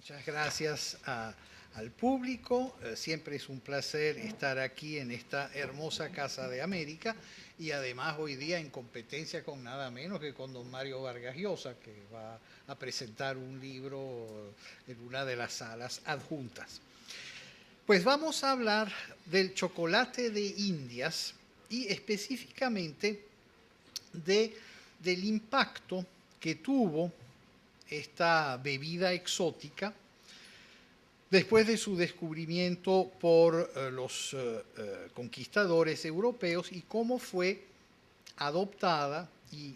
Muchas gracias al público. Siempre es un placer estar aquí en esta hermosa Casa de América y además hoy día en competencia con nada menos que con don Mario Vargas Llosa, que va a presentar un libro en una de las salas adjuntas. Pues vamos a hablar del chocolate de Indias y específicamente del impacto que tuvo esta bebida exótica después de su descubrimiento por los conquistadores europeos y cómo fue adoptada y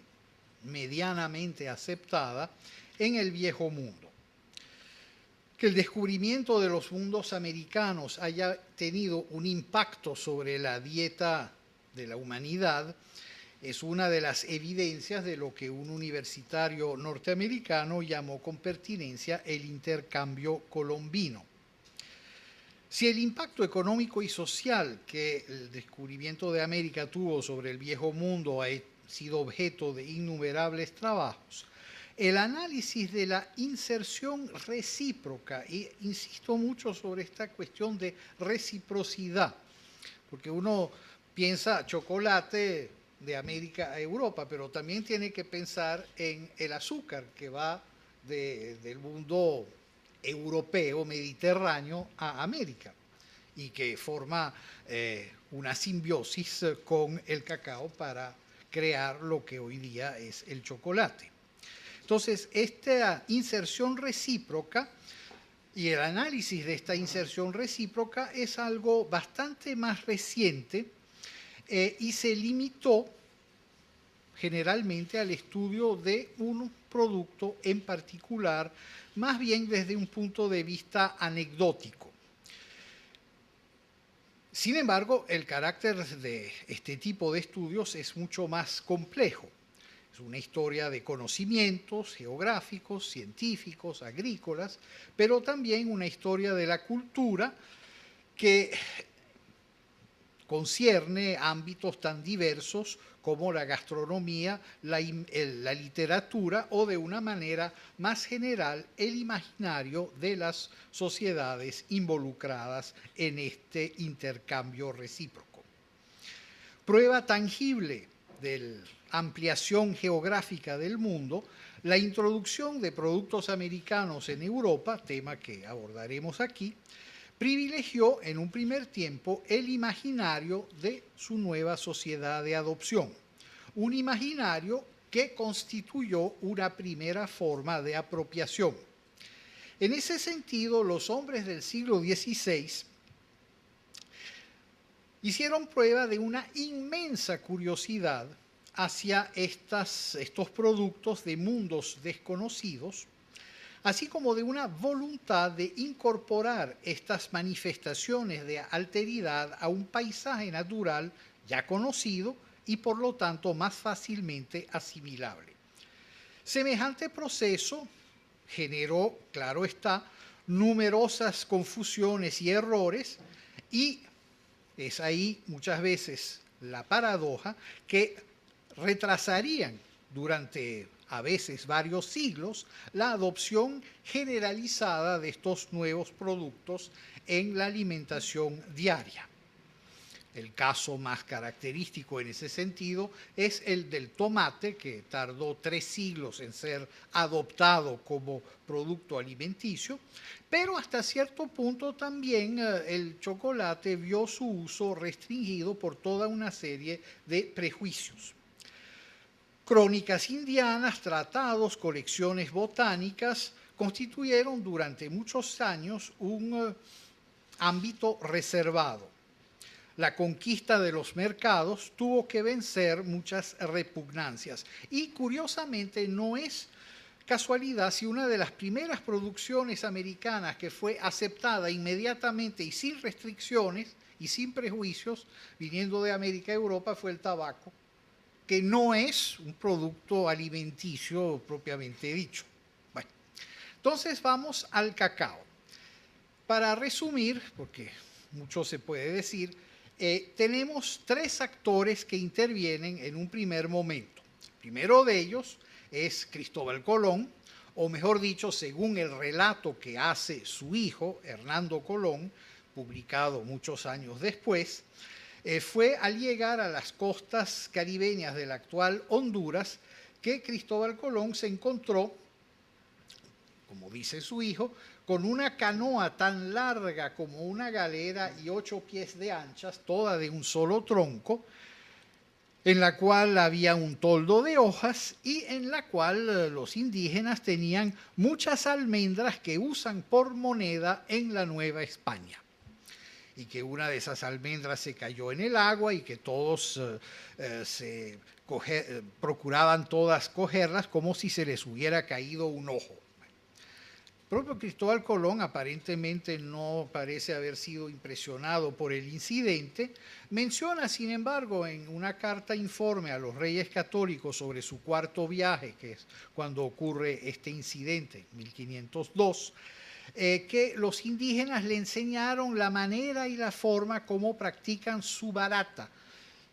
medianamente aceptada en el Viejo Mundo. Que el descubrimiento de los mundos americanos haya tenido un impacto sobre la dieta de la humanidad es una de las evidencias de lo que un universitario norteamericano llamó con pertinencia el intercambio colombino. Si el impacto económico y social que el descubrimiento de América tuvo sobre el Viejo Mundo ha sido objeto de innumerables trabajos, el análisis de la inserción recíproca, y insisto mucho sobre esta cuestión de reciprocidad, porque uno piensa chocolate de América a Europa, pero también tiene que pensar en el azúcar que va del mundo europeo, mediterráneo, a América y que forma una simbiosis con el cacao para crear lo que hoy día es el chocolate. Entonces, esta inserción recíproca y el análisis de esta inserción recíproca es algo bastante más reciente y se limitó generalmente al estudio de un producto en particular, más bien desde un punto de vista anecdótico. Sin embargo, el carácter de este tipo de estudios es mucho más complejo. Es una historia de conocimientos geográficos, científicos, agrícolas, pero también una historia de la cultura que concierne ámbitos tan diversos como la gastronomía, la literatura o, de una manera más general, el imaginario de las sociedades involucradas en este intercambio recíproco. Prueba tangible de la ampliación geográfica del mundo, la introducción de productos americanos en Europa, tema que abordaremos aquí, privilegió en un primer tiempo el imaginario de su nueva sociedad de adopción, un imaginario que constituyó una primera forma de apropiación. En ese sentido, los hombres del siglo XVI hicieron prueba de una inmensa curiosidad hacia estos productos de mundos desconocidos, así como de una voluntad de incorporar estas manifestaciones de alteridad a un paisaje natural ya conocido y por lo tanto más fácilmente asimilable. Semejante proceso generó, claro está, numerosas confusiones y errores, y es ahí muchas veces la paradoja que retrasarían durante a veces varios siglos la adopción generalizada de estos nuevos productos en la alimentación diaria. El caso más característico en ese sentido es el del tomate, que tardó 3 siglos en ser adoptado como producto alimenticio, pero hasta cierto punto también el chocolate vio su uso restringido por toda una serie de prejuicios. Crónicas indianas, tratados, colecciones botánicas constituyeron durante muchos años un ámbito reservado. La conquista de los mercados tuvo que vencer muchas repugnancias y, curiosamente, no es casualidad si una de las primeras producciones americanas que fue aceptada inmediatamente y sin restricciones y sin prejuicios viniendo de América a Europa fue el tabaco, que no es un producto alimenticio propiamente dicho. Bueno, entonces vamos al cacao. Para resumir, porque mucho se puede decir, tenemos 3 actores que intervienen en un primer momento. El primero de ellos es Cristóbal Colón, o mejor dicho, según el relato que hace su hijo, Hernando Colón, publicado muchos años después, fue al llegar a las costas caribeñas del actual Honduras que Cristóbal Colón se encontró, como dice su hijo, con una canoa tan larga como una galera y 8 pies de anchas, toda de un solo tronco, en la cual había un toldo de hojas y en la cual los indígenas tenían muchas almendras que usan por moneda en la Nueva España. Y que una de esas almendras se cayó en el agua y que todos procuraban todas cogerlas como si se les hubiera caído un ojo. El propio Cristóbal Colón aparentemente no parece haber sido impresionado por el incidente. Menciona, sin embargo, en una carta informe a los reyes católicos sobre su cuarto viaje, que es cuando ocurre este incidente, 1502, que los indígenas le enseñaron la manera y la forma como practican su barata,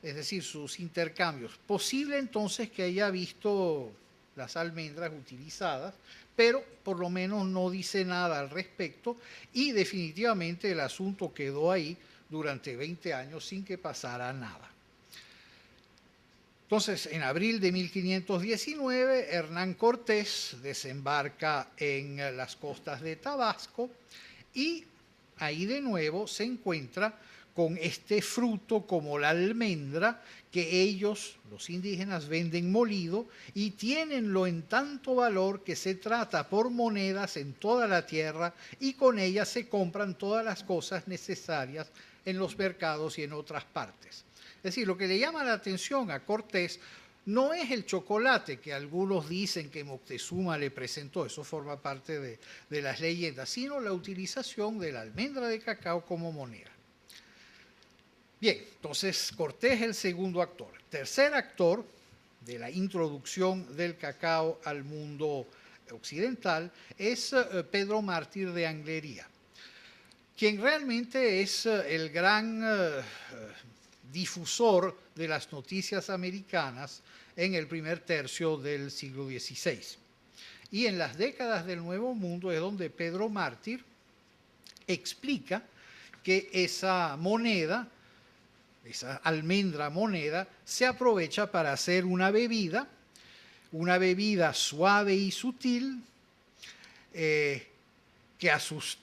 es decir, sus intercambios. Posible entonces que haya visto las almendras utilizadas, pero por lo menos no dice nada al respecto y definitivamente el asunto quedó ahí durante 20 años sin que pasara nada. Entonces, en abril de 1519, Hernán Cortés desembarca en las costas de Tabasco y ahí de nuevo se encuentra con este fruto como la almendra que ellos, los indígenas, venden molido y tienenlo en tanto valor que se trata por monedas en toda la tierra y con ellas se compran todas las cosas necesarias en los mercados y en otras partes. Es decir, lo que le llama la atención a Cortés no es el chocolate que algunos dicen que Moctezuma le presentó, eso forma parte de las leyendas, sino la utilización de la almendra de cacao como moneda. Bien, entonces Cortés es el segundo actor. Tercer actor de la introducción del cacao al mundo occidental es Pedro Mártir de Anglería, quien realmente es el gran difusor de las noticias americanas en el primer tercio del siglo XVI. Y en las décadas del Nuevo Mundo es donde Pedro Mártir explica que esa moneda, esa almendra moneda, se aprovecha para hacer una bebida suave y sutil, que a sus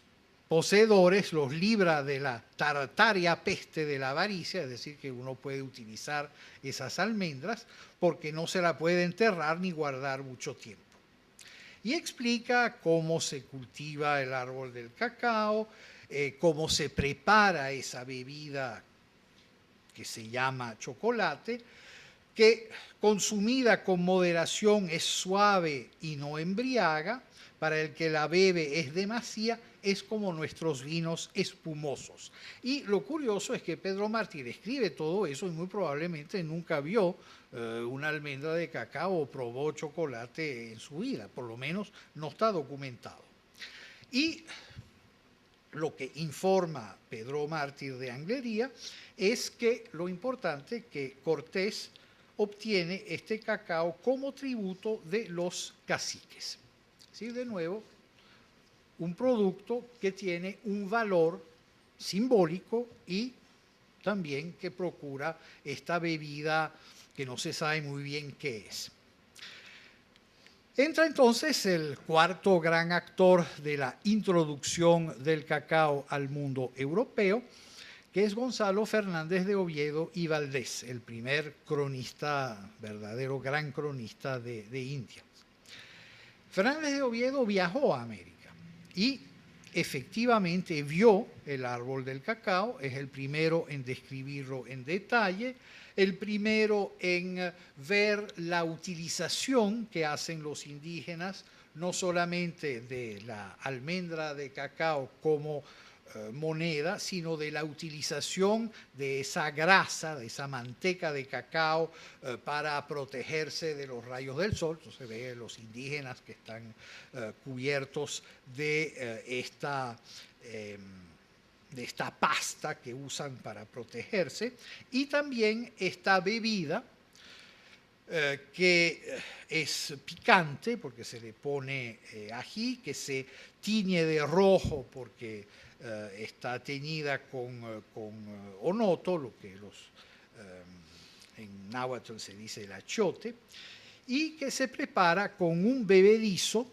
poseedores los libra de la tartaria peste de la avaricia, es decir, que uno puede utilizar esas almendras porque no se la puede enterrar ni guardar mucho tiempo. Y explica cómo se cultiva el árbol del cacao, cómo se prepara esa bebida que se llama chocolate, que consumida con moderación es suave y no embriaga, para el que la bebe es demasía, es como nuestros vinos espumosos. Y lo curioso es que Pedro Mártir escribe todo eso y muy probablemente nunca vio una almendra de cacao o probó chocolate en su vida, por lo menos no está documentado. Y lo que informa Pedro Mártir de Anglería es que lo importante es que Cortés obtiene este cacao como tributo de los caciques. ¿Sí? De nuevo, un producto que tiene un valor simbólico y también que procura esta bebida que no se sabe muy bien qué es. Entra entonces el cuarto gran actor de la introducción del cacao al mundo europeo, que es Gonzalo Fernández de Oviedo y Valdés, el primer cronista, verdadero gran cronista de India. Fernández de Oviedo viajó a América y efectivamente vio el árbol del cacao, es el primero en describirlo en detalle, el primero en ver la utilización que hacen los indígenas, no solamente de la almendra de cacao como moneda, sino de la utilización de esa grasa, de esa manteca de cacao para protegerse de los rayos del sol. Entonces ve los indígenas que están cubiertos de esta pasta que usan para protegerse, y también esta bebida que es picante porque se le pone ají, que se tiñe de rojo porque está teñida con onoto, lo que en náhuatl se dice el achiote, y que se prepara con un bebedizo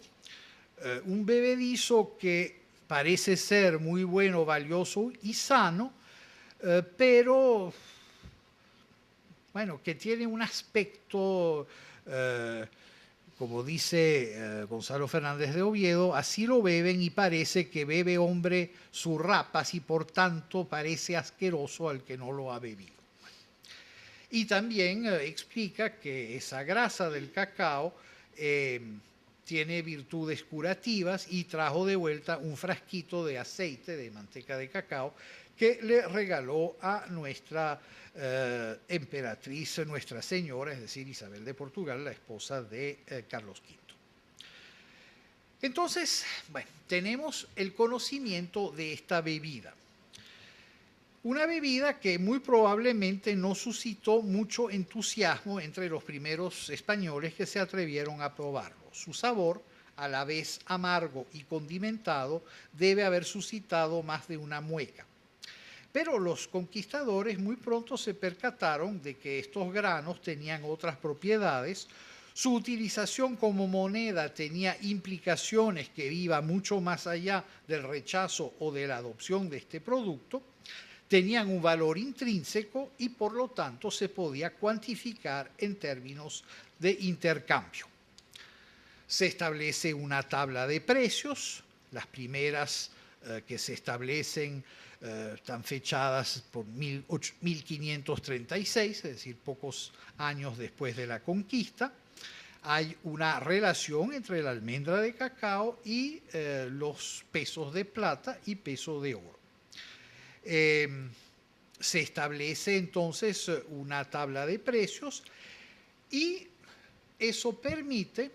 que parece ser muy bueno, valioso y sano, pero bueno, que tiene un aspecto, como dice Gonzalo Fernández de Oviedo, así lo beben y parece que bebe hombre sus rapas y por tanto parece asqueroso al que no lo ha bebido. Y también explica que esa grasa del cacao tiene virtudes curativas y trajo de vuelta un frasquito de aceite de manteca de cacao que le regaló a nuestra emperatriz, Nuestra Señora, es decir, Isabel de Portugal, la esposa de Carlos V. Entonces, bueno, tenemos el conocimiento de esta bebida. Una bebida que muy probablemente no suscitó mucho entusiasmo entre los primeros españoles que se atrevieron a probarlo. Su sabor, a la vez amargo y condimentado, debe haber suscitado más de una mueca. Pero los conquistadores muy pronto se percataron de que estos granos tenían otras propiedades, su utilización como moneda tenía implicaciones que iban mucho más allá del rechazo o de la adopción de este producto, tenían un valor intrínseco y por lo tanto se podía cuantificar en términos de intercambio. Se establece una tabla de precios, las primeras que se establecen están fechadas por 1536, es decir, pocos años después de la conquista. Hay una relación entre la almendra de cacao y los pesos de plata y peso de oro. Se establece entonces una tabla de precios y eso permite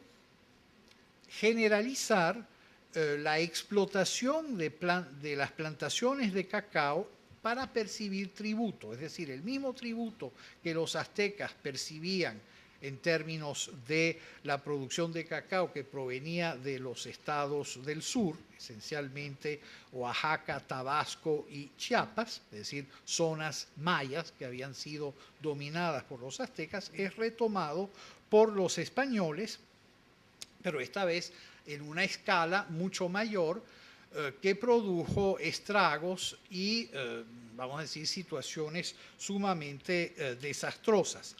generalizar la explotación de las plantaciones de cacao para percibir tributo, es decir, el mismo tributo que los aztecas percibían en términos de la producción de cacao que provenía de los estados del sur, esencialmente Oaxaca, Tabasco y Chiapas, es decir, zonas mayas que habían sido dominadas por los aztecas, es retomado por los españoles, pero esta vez en una escala mucho mayor que produjo estragos y, vamos a decir, situaciones sumamente desastrosas.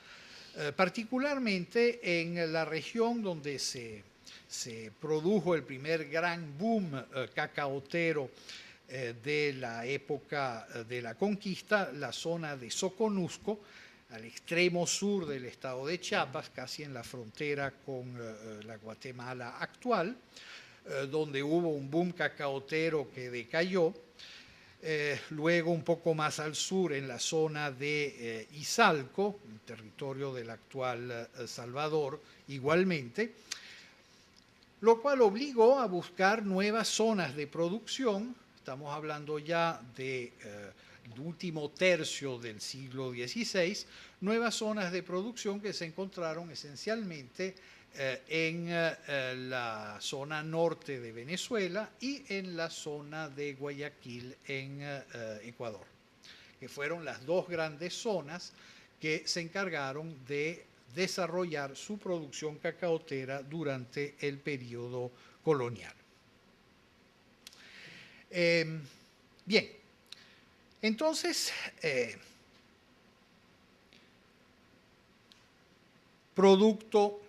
Particularmente en la región donde se produjo el primer gran boom cacaotero de la época de la conquista, la zona de Soconusco, al extremo sur del estado de Chiapas, casi en la frontera con la Guatemala actual, donde hubo un boom cacaotero que decayó. Luego un poco más al sur en la zona de Izalco, territorio del actual Salvador, igualmente, lo cual obligó a buscar nuevas zonas de producción. Estamos hablando ya del último tercio del siglo XVI, nuevas zonas de producción que se encontraron esencialmente en la zona norte de Venezuela y en la zona de Guayaquil en Ecuador, que fueron las dos grandes zonas que se encargaron de desarrollar su producción cacaotera durante el periodo colonial. Bien, entonces, producto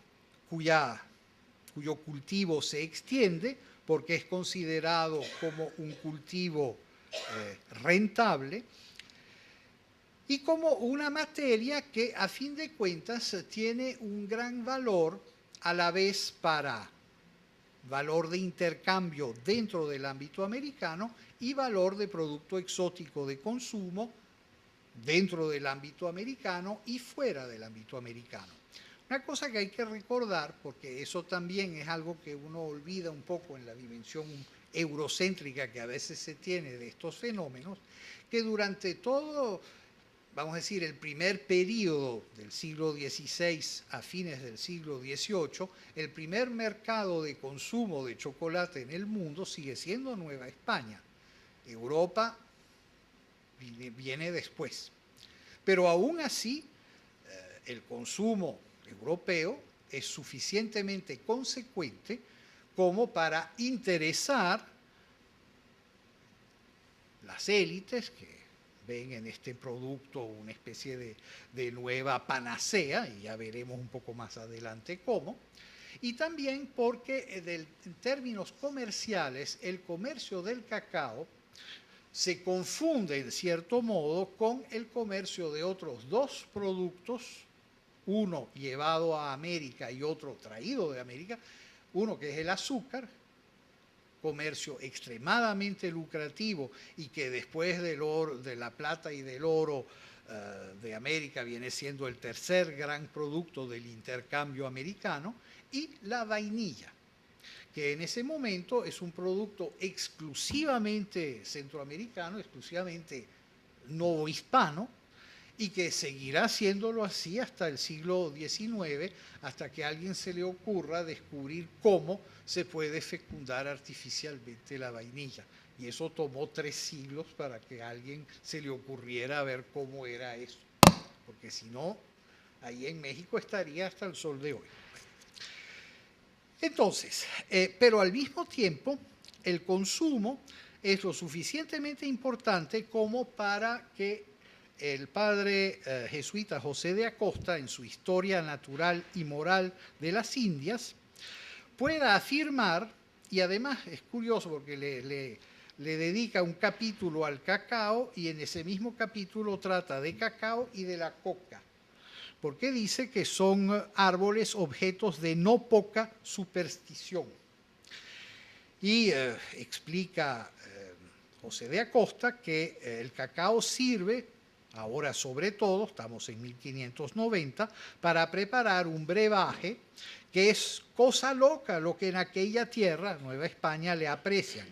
cuyo cultivo se extiende porque es considerado como un cultivo rentable y como una materia que a fin de cuentas tiene un gran valor a la vez para valor de intercambio dentro del ámbito americano y valor de producto exótico de consumo dentro del ámbito americano y fuera del ámbito americano. Una cosa que hay que recordar, porque eso también es algo que uno olvida un poco en la dimensión eurocéntrica que a veces se tiene de estos fenómenos, que durante todo vamos a decir, el primer período del siglo XVI a fines del siglo XVIII, el primer mercado de consumo de chocolate en el mundo sigue siendo Nueva España. Europa viene después. Pero aún así, el consumo europeo es suficientemente consecuente como para interesar las élites que ven en este producto una especie de nueva panacea, y ya veremos un poco más adelante cómo, y también porque en términos comerciales el comercio del cacao se confunde en cierto modo con el comercio de otros dos productos, uno llevado a América y otro traído de América, uno que es el azúcar, comercio extremadamente lucrativo y que después del oro, de la plata y del oro de América viene siendo el tercer gran producto del intercambio americano, y la vainilla, que en ese momento es un producto exclusivamente centroamericano, exclusivamente novohispano, y que seguirá siéndolo así hasta el siglo XIX, hasta que a alguien se le ocurra descubrir cómo se puede fecundar artificialmente la vainilla. Y eso tomó 3 siglos para que a alguien se le ocurriera ver cómo era eso. Porque si no, ahí en México estaría hasta el sol de hoy. Entonces, pero al mismo tiempo, el consumo es lo suficientemente importante como para que el padre jesuita José de Acosta, en su Historia Natural y Moral de las Indias, pueda afirmar, y además es curioso porque le dedica un capítulo al cacao, y en ese mismo capítulo trata de cacao y de la coca, porque dice que son árboles objetos de no poca superstición. Y explica José de Acosta que el cacao sirve, ahora sobre todo, estamos en 1590, para preparar un brebaje que es cosa loca lo que en aquella tierra, Nueva España, le aprecian.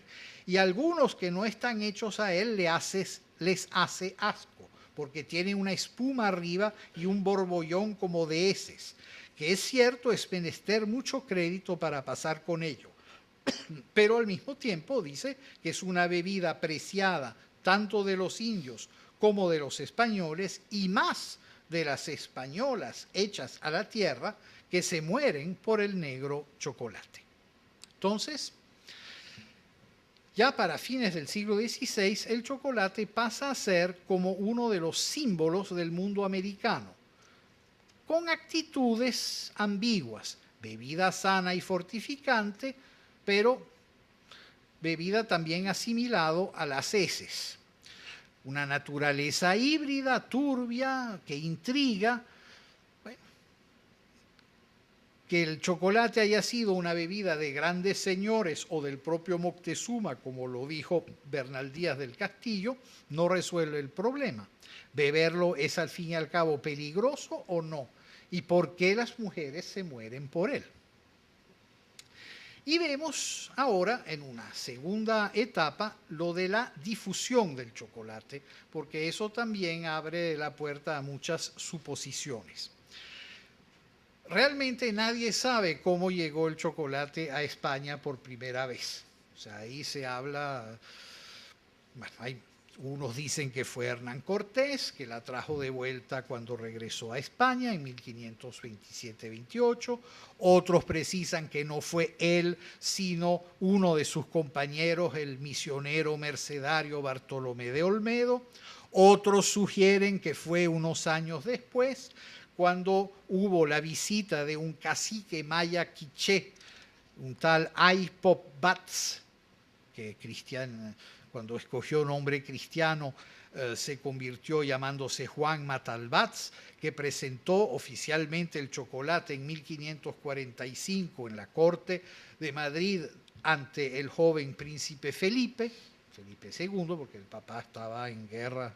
Y algunos que no están hechos a él les hace asco, porque tiene una espuma arriba y un borbollón como de heces, que es cierto, es menester mucho crédito para pasar con ello. Pero al mismo tiempo dice que es una bebida apreciada tanto de los indios como de los españoles, y más de las españolas hechas a la tierra, que se mueren por el negro chocolate. Entonces, ya para fines del siglo XVI, el chocolate pasa a ser como uno de los símbolos del mundo americano, con actitudes ambiguas: bebida sana y fortificante, pero bebida también asimilado a las heces. Una naturaleza híbrida, turbia, que intriga. Bueno, que el chocolate haya sido una bebida de grandes señores o del propio Moctezuma, como lo dijo Bernal Díaz del Castillo, no resuelve el problema. ¿Beberlo es al fin y al cabo peligroso o no? ¿Y por qué las mujeres se mueren por él? Y vemos ahora, en una segunda etapa, lo de la difusión del chocolate, porque eso también abre la puerta a muchas suposiciones. Realmente nadie sabe cómo llegó el chocolate a España por primera vez. O sea, ahí se habla, bueno, unos dicen que fue Hernán Cortés, que la trajo de vuelta cuando regresó a España en 1527-28. Otros precisan que no fue él, sino uno de sus compañeros, el misionero mercedario Bartolomé de Olmedo. Otros sugieren que fue unos años después, cuando hubo la visita de un cacique maya quiché, un tal Aipop Bats, que cuando escogió nombre cristiano se convirtió llamándose Juan Matalbats, que presentó oficialmente el chocolate en 1545 en la corte de Madrid ante el joven príncipe Felipe II, porque el papá estaba en guerra,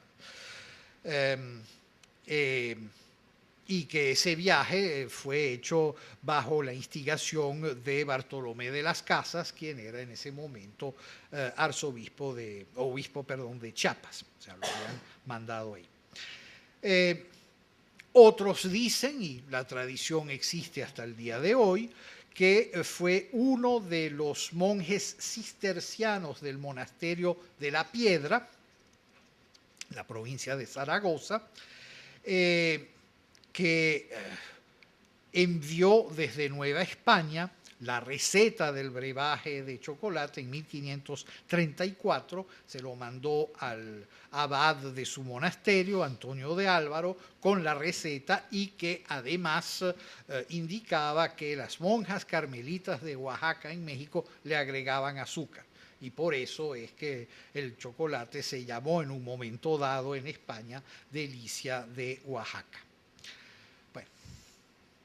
y que ese viaje fue hecho bajo la instigación de Bartolomé de las Casas, quien era en ese momento obispo de Chiapas, o sea, lo habían mandado ahí. Eh, Otros dicen, y la tradición existe hasta el día de hoy, que fue uno de los monjes cistercianos del monasterio de la Piedra, la provincia de Zaragoza, que envió desde Nueva España la receta del brebaje de chocolate en 1534, se lo mandó al abad de su monasterio, Antonio de Álvaro, con la receta y que además indicaba que las monjas carmelitas de Oaxaca en México le agregaban azúcar. Y por eso es que el chocolate se llamó en un momento dado en España delicia de Oaxaca. Bueno,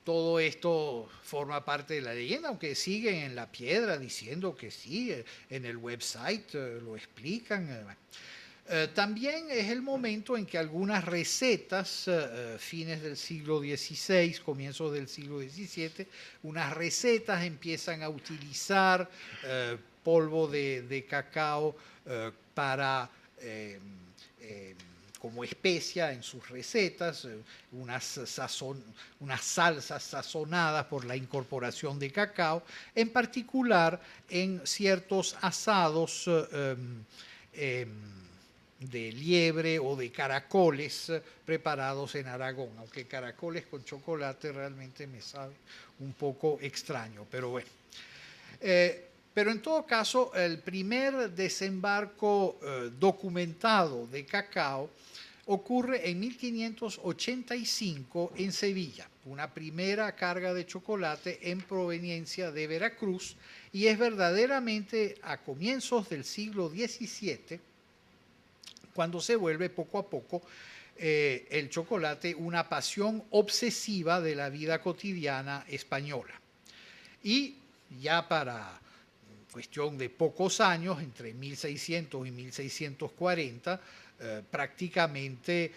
todo esto forma parte de la leyenda, aunque siguen en la piedra diciendo que sí, en el website lo explican. También es el momento en que algunas recetas, fines del siglo XVI, comienzos del siglo XVII, unas recetas empiezan a utilizar polvo de cacao para como especia en sus recetas, unas salsas sazonadas por la incorporación de cacao, en particular en ciertos asados de liebre o de caracoles preparados en Aragón, aunque caracoles con chocolate realmente me sabe un poco extraño, pero bueno. Pero en todo caso, el primer desembarco documentado de cacao ocurre en 1585 en Sevilla, una primera carga de chocolate en proveniencia de Veracruz, y es verdaderamente a comienzos del siglo XVII cuando se vuelve poco a poco el chocolate una pasión obsesiva de la vida cotidiana española. Y ya para cuestión de pocos años, entre 1600 y 1640, prácticamente,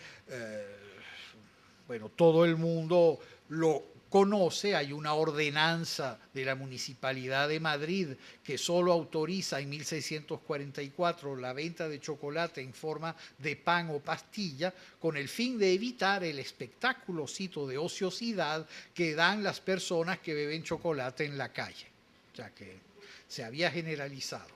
bueno, todo el mundo lo conoce. Hay una ordenanza de la Municipalidad de Madrid que solo autoriza en 1644 la venta de chocolate en forma de pan o pastilla, con el fin de evitar el espectáculo-cito de ociosidad que dan las personas que beben chocolate en la calle. O sea que se había generalizado.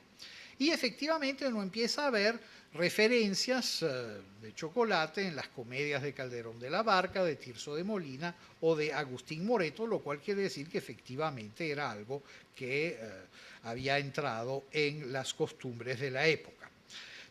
Y efectivamente uno empieza a ver referencias de chocolate en las comedias de Calderón de la Barca, de Tirso de Molina o de Agustín Moreto, lo cual quiere decir que efectivamente era algo que había entrado en las costumbres de la época.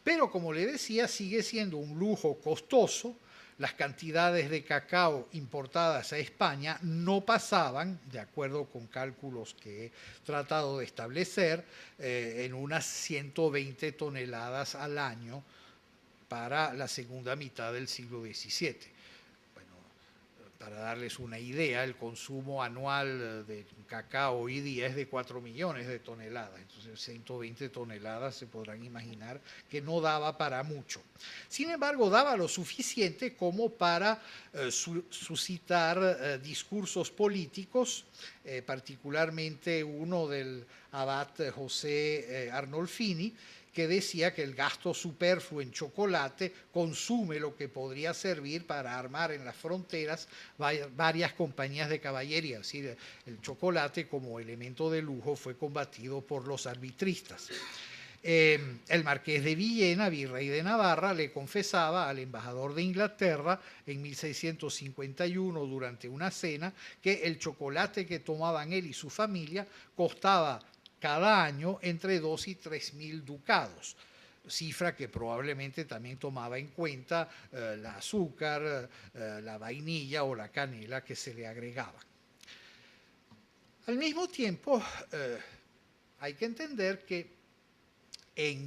Pero como le decía, sigue siendo un lujo costoso. Las cantidades de cacao importadas a España no pasaban, de acuerdo con cálculos que he tratado de establecer, en unas 120 toneladas al año para la segunda mitad del siglo XVII. Bueno, para darles una idea, el consumo anual de cacao hoy día es de 4 millones de toneladas. Entonces 120 toneladas se podrán imaginar que no daba para mucho. Sin embargo, daba lo suficiente como para suscitar discursos políticos, particularmente uno del abad José Arnolfini, que decía que el gasto superfluo en chocolate consume lo que podría servir para armar en las fronteras varias compañías de caballería. Es decir, el chocolate como elemento de lujo fue combatido por los arbitristas. El marqués de Villena, virrey de Navarra, le confesaba al embajador de Inglaterra en 1651 durante una cena que el chocolate que tomaban él y su familia costaba cada año entre 2 y 3.000 ducados, cifra que probablemente también tomaba en cuenta el azúcar, la vainilla o la canela que se le agregaba. Al mismo tiempo, hay que entender que en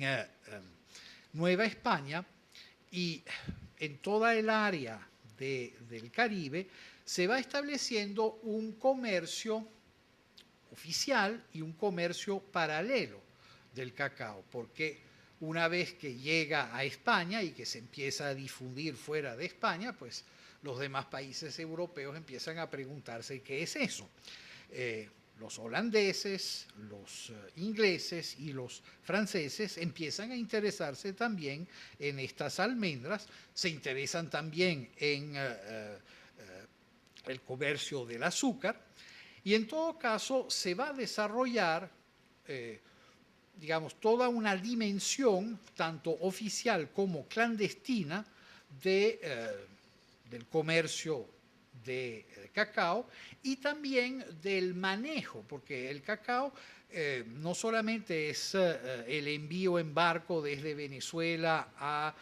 Nueva España y en toda el área del Caribe se va estableciendo un comercio oficial y un comercio paralelo del cacao, porque una vez que llega a España y que se empieza a difundir fuera de España, pues los demás países europeos empiezan a preguntarse qué es eso. los holandeses, los ingleses y los franceses empiezan a interesarse también en estas almendras, se interesan también en el comercio del azúcar, y en todo caso se va a desarrollar, digamos, toda una dimensión, tanto oficial como clandestina, del comercio de cacao y también del manejo, porque el cacao no solamente es el envío en barco desde Venezuela a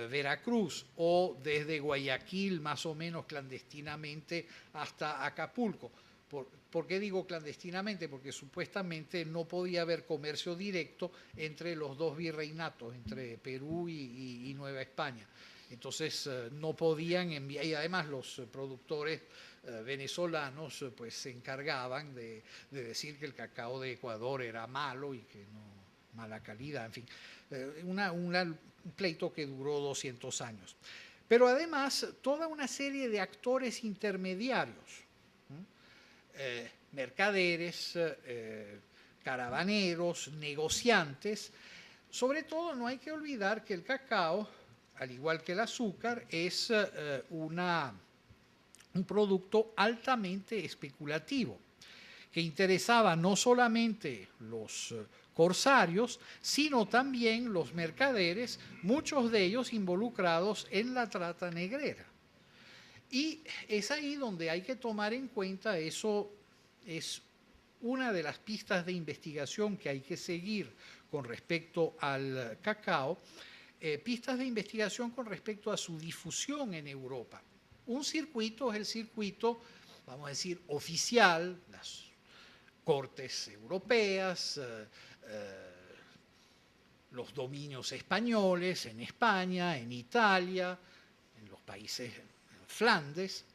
Veracruz o desde Guayaquil más o menos clandestinamente hasta Acapulco. ¿Por qué digo clandestinamente? Porque supuestamente no podía haber comercio directo entre los dos virreinatos, entre Perú y Nueva España. Entonces no podían enviar, y además los productores venezolanos pues se encargaban de decir que el cacao de Ecuador era malo y que no, mala calidad, en fin, un pleito que duró 200 años. Pero además toda una serie de actores intermediarios, mercaderes, caravaneros, negociantes. Sobre todo no hay que olvidar que el cacao, al igual que el azúcar, es un producto altamente especulativo, que interesaba no solamente los corsarios, sino también los mercaderes, muchos de ellos involucrados en la trata negrera. Y es ahí donde hay que tomar en cuenta, eso es una de las pistas de investigación que hay que seguir con respecto al cacao, pistas de investigación con respecto a su difusión en Europa. Un circuito es el circuito, vamos a decir, oficial, las cortes europeas, los dominios españoles en España, en Italia, en los países Flandes,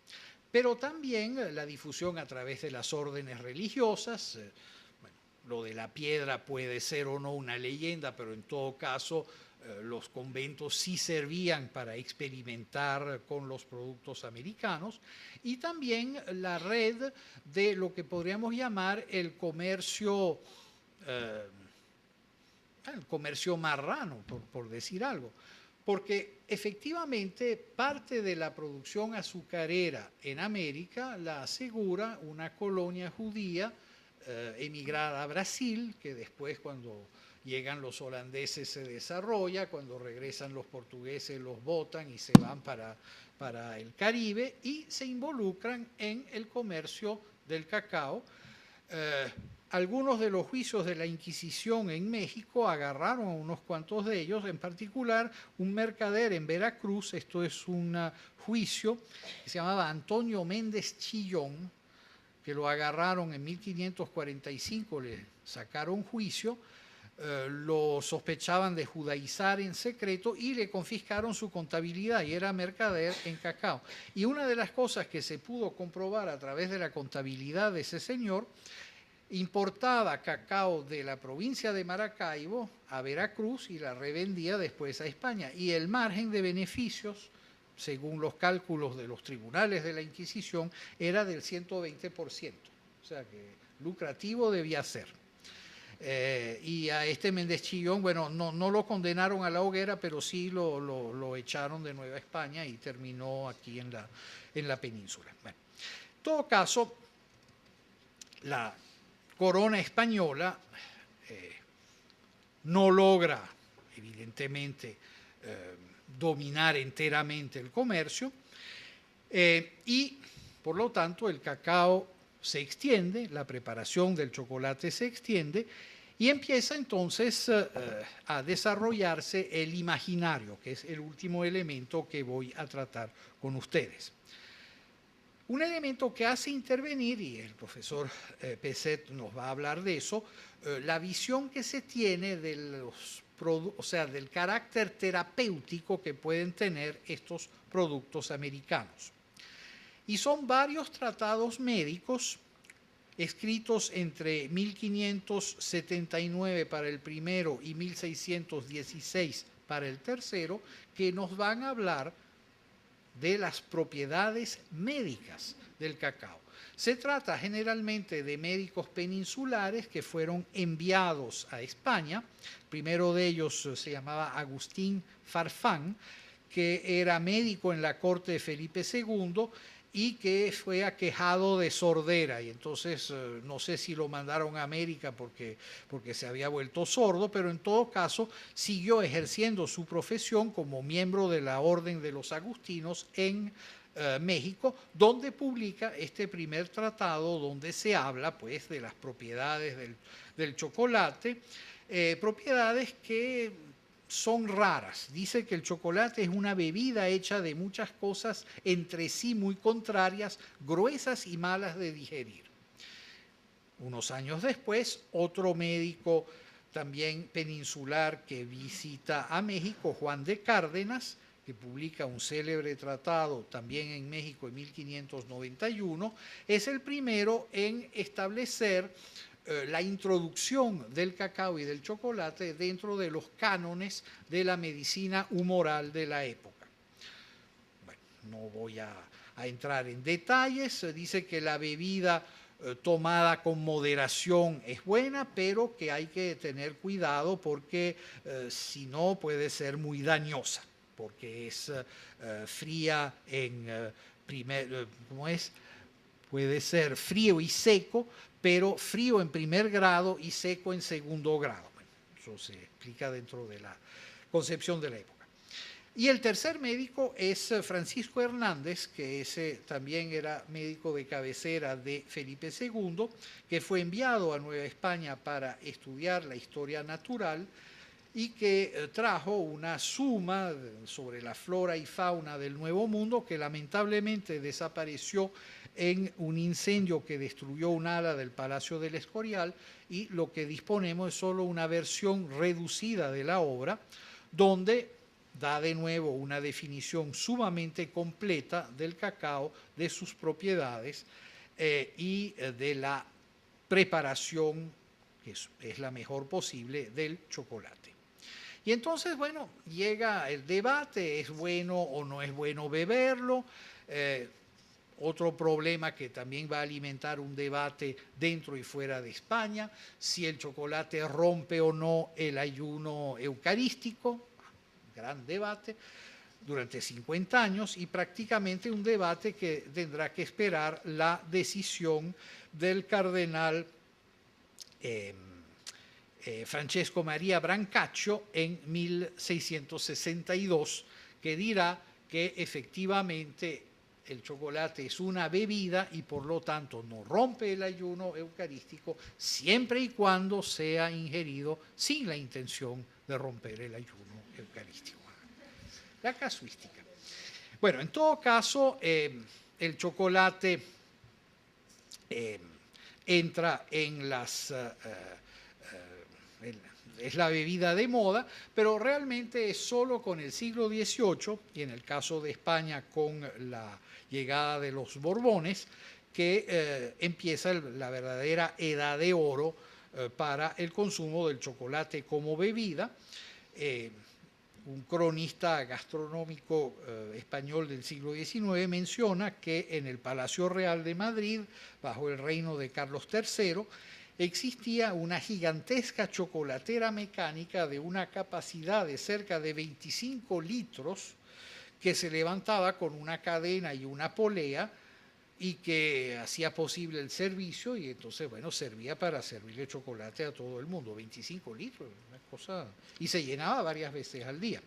pero también la difusión a través de las órdenes religiosas. Bueno, lo de la piedra puede ser o no una leyenda, pero en todo caso los conventos sí servían para experimentar con los productos americanos, y también la red de lo que podríamos llamar el comercio marrano, por decir algo. Porque efectivamente parte de la producción azucarera en América la asegura una colonia judía emigrada a Brasil, que después cuando llegan los holandeses se desarrolla, cuando regresan los portugueses los botan y se van para el Caribe y se involucran en el comercio del cacao. Algunos de los juicios de la Inquisición en México agarraron a unos cuantos de ellos, en particular un mercader en Veracruz. Esto es un juicio que se llamaba Antonio Méndez Chillón, que lo agarraron en 1545, le sacaron juicio, lo sospechaban de judaizar en secreto y le confiscaron su contabilidad, y era mercader en cacao. Y una de las cosas que se pudo comprobar a través de la contabilidad de ese señor, importaba cacao de la provincia de Maracaibo a Veracruz y la revendía después a España. Y el margen de beneficios, según los cálculos de los tribunales de la Inquisición, era del 120%. O sea que lucrativo debía ser. Y a este Méndez Chillón, bueno, no lo condenaron a la hoguera, pero sí lo echaron de Nueva España y terminó aquí en la península. Bueno, en todo caso, la corona española no logra, evidentemente, dominar enteramente el comercio, y, por lo tanto, el cacao se extiende, la preparación del chocolate se extiende, y empieza entonces a desarrollarse el imaginario, que es el último elemento que voy a tratar con ustedes. Un elemento que hace intervenir, y el profesor Peset nos va a hablar de eso, la visión que se tiene del carácter terapéutico que pueden tener estos productos americanos. Y son varios tratados médicos escritos entre 1579 para el primero y 1616 para el tercero, que nos van a hablar de las propiedades médicas del cacao. Se trata generalmente de médicos peninsulares que fueron enviados a España. El primero de ellos se llamaba Agustín Farfán, que era médico en la corte de Felipe II y que fue aquejado de sordera, y entonces no sé si lo mandaron a América porque se había vuelto sordo, pero en todo caso siguió ejerciendo su profesión como miembro de la Orden de los Agustinos en México, donde publica este primer tratado donde se habla pues de las propiedades del chocolate, propiedades que son raras. Dice que el chocolate es una bebida hecha de muchas cosas entre sí muy contrarias, gruesas y malas de digerir. Unos años después, otro médico también peninsular que visita a México, Juan de Cárdenas, que publica un célebre tratado también en México en 1591, es el primero en establecer la introducción del cacao y del chocolate dentro de los cánones de la medicina humoral de la época. Bueno, no voy a entrar en detalles. Dice que la bebida tomada con moderación es buena, pero que hay que tener cuidado porque si no puede ser muy dañosa, porque es fría en ¿cómo es? Puede ser frío y seco, pero frío en primer grado y seco en segundo grado. Bueno, eso se explica dentro de la concepción de la época. Y el tercer médico es Francisco Hernández, que ese también era médico de cabecera de Felipe II, que fue enviado a Nueva España para estudiar la historia natural y que trajo una suma sobre la flora y fauna del Nuevo Mundo que lamentablemente desapareció en un incendio que destruyó un ala del Palacio del Escorial, y lo que disponemos es solo una versión reducida de la obra, donde da de nuevo una definición sumamente completa del cacao, de sus propiedades y de la preparación, que es la mejor posible, del chocolate. Y entonces, bueno, llega el debate, ¿es bueno o no es bueno beberlo? Otro problema que también va a alimentar un debate dentro y fuera de España, si el chocolate rompe o no el ayuno eucarístico, gran debate durante 50 años, y prácticamente un debate que tendrá que esperar la decisión del cardenal Francesco María Brancaccio en 1662, que dirá que efectivamente el chocolate es una bebida y por lo tanto no rompe el ayuno eucarístico siempre y cuando sea ingerido sin la intención de romper el ayuno eucarístico. La casuística. Bueno, en todo caso, el chocolate entra en las... es la bebida de moda, pero realmente es solo con el siglo XVIII, y en el caso de España con la llegada de los Borbones, que empieza la verdadera edad de oro para el consumo del chocolate como bebida. Un cronista gastronómico español del siglo XIX menciona que en el Palacio Real de Madrid, bajo el reino de Carlos III, existía una gigantesca chocolatera mecánica de una capacidad de cerca de 25 litros que se levantaba con una cadena y una polea y que hacía posible el servicio, y entonces, bueno, servía para servirle chocolate a todo el mundo. 25 litros, una cosa, y se llenaba varias veces al día.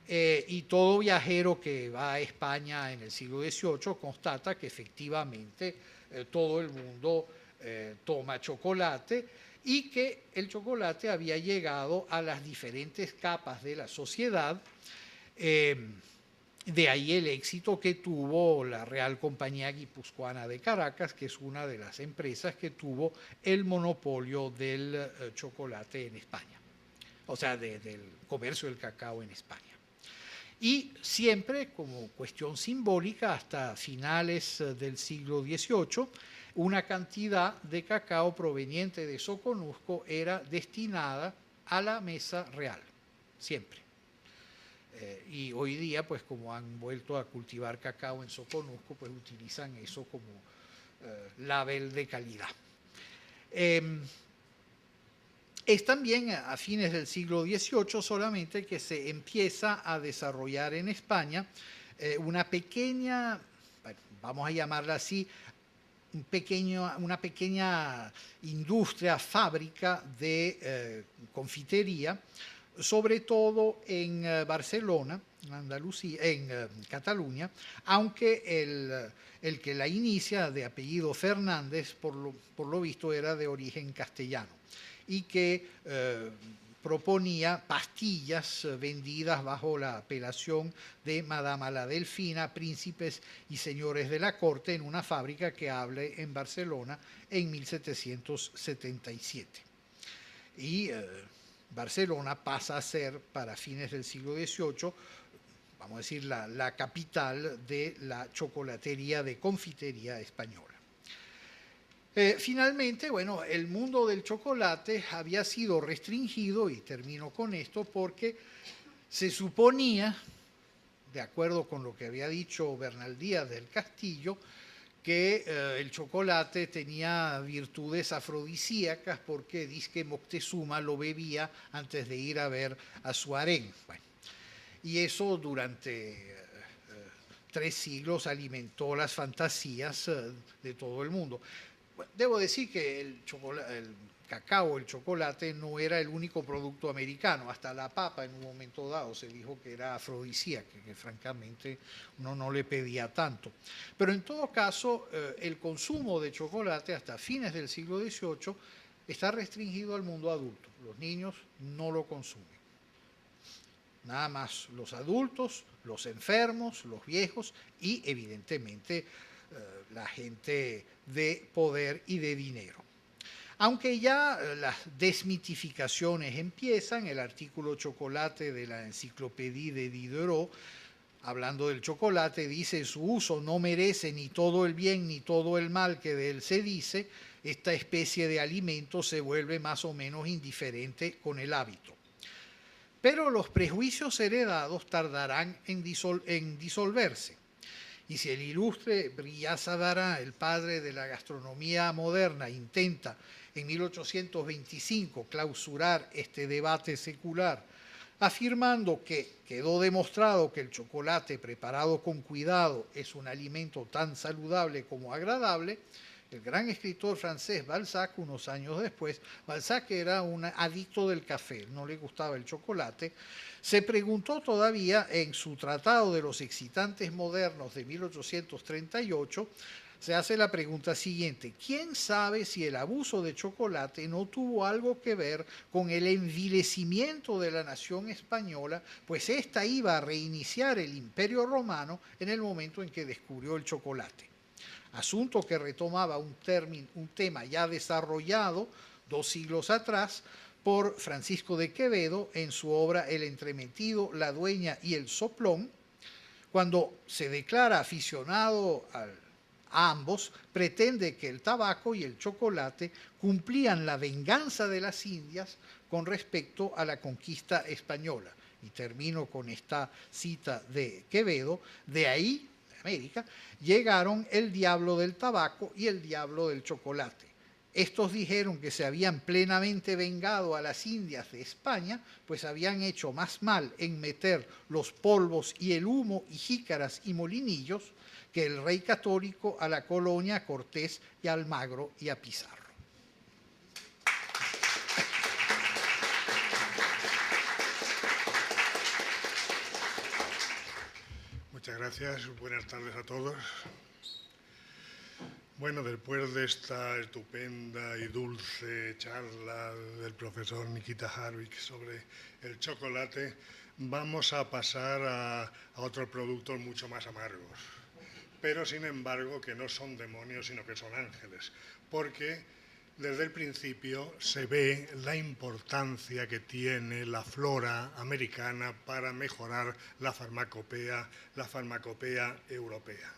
Y todo viajero que va a España en el siglo XVIII constata que efectivamente todo el mundo toma chocolate, y que el chocolate había llegado a las diferentes capas de la sociedad. De ahí el éxito que tuvo la Real Compañía Guipuzcoana de Caracas, que es una de las empresas que tuvo el monopolio del chocolate en España, o sea, del comercio del cacao en España. Y siempre, como cuestión simbólica, hasta finales del siglo XVIII, una cantidad de cacao proveniente de Soconusco era destinada a la mesa real, siempre. Y hoy día, pues como han vuelto a cultivar cacao en Soconusco, pues utilizan eso como label de calidad. Es también a fines del siglo XVIII solamente que se empieza a desarrollar en España una pequeña, bueno, vamos a llamarla así, una pequeña industria, fábrica de confitería, sobre todo en Barcelona, en Andalucía, en Cataluña, aunque el que la inicia, de apellido Fernández, por lo visto era de origen castellano, y que proponía pastillas vendidas bajo la apelación de Madama la Delfina, príncipes y señores de la corte, en una fábrica que abre en Barcelona en 1777. Y Barcelona pasa a ser, para fines del siglo XVIII, vamos a decir, la capital de la chocolatería de confitería española. Finalmente, bueno, el mundo del chocolate había sido restringido, y termino con esto, porque se suponía, de acuerdo con lo que había dicho Bernal Díaz del Castillo, que el chocolate tenía virtudes afrodisíacas porque dice Moctezuma lo bebía antes de ir a ver a su harén. Bueno, y eso durante 3 siglos alimentó las fantasías de todo el mundo. Bueno, debo decir que el cacao, el chocolate, no era el único producto americano. Hasta la papa en un momento dado se dijo que era afrodisíaca, que francamente uno no le pedía tanto. Pero en todo caso, el consumo de chocolate hasta fines del siglo XVIII está restringido al mundo adulto. Los niños no lo consumen. Nada más los adultos, los enfermos, los viejos y evidentemente la gente de poder y de dinero. Aunque ya las desmitificaciones empiezan, el artículo chocolate de la Enciclopédie de Diderot, hablando del chocolate, dice: su uso no merece ni todo el bien ni todo el mal que de él se dice, esta especie de alimento se vuelve más o menos indiferente con el hábito. Pero los prejuicios heredados tardarán en disolverse. Y si el ilustre Brillat Savarin, el padre de la gastronomía moderna, intenta en 1825 clausurar este debate secular, afirmando que quedó demostrado que el chocolate preparado con cuidado es un alimento tan saludable como agradable, el gran escritor francés Balzac, unos años después, Balzac era un adicto del café, no le gustaba el chocolate, se preguntó todavía en su Tratado de los Excitantes Modernos de 1838, se hace la pregunta siguiente: ¿quién sabe si el abuso de chocolate no tuvo algo que ver con el envilecimiento de la nación española, pues ésta iba a reiniciar el Imperio Romano en el momento en que descubrió el chocolate? Asunto que retomaba un tema ya desarrollado 2 siglos atrás por Francisco de Quevedo en su obra El entremetido, la dueña y el soplón, cuando se declara aficionado a ambos, pretende que el tabaco y el chocolate cumplían la venganza de las Indias con respecto a la conquista española. Y termino con esta cita de Quevedo: de ahí, de América, llegaron el diablo del tabaco y el diablo del chocolate. Estos dijeron que se habían plenamente vengado a las Indias de España, pues habían hecho más mal en meter los polvos y el humo y jícaras y molinillos que el rey católico a la colonia, a Cortés y a Almagro y a Pizarro. Muchas gracias, buenas tardes a todos. Bueno, después de esta estupenda y dulce charla del profesor Nikita Harvick sobre el chocolate, vamos a pasar a otros productos mucho más amargos, pero sin embargo que no son demonios sino que son ángeles, porque desde el principio se ve la importancia que tiene la flora americana para mejorar la farmacopea europea.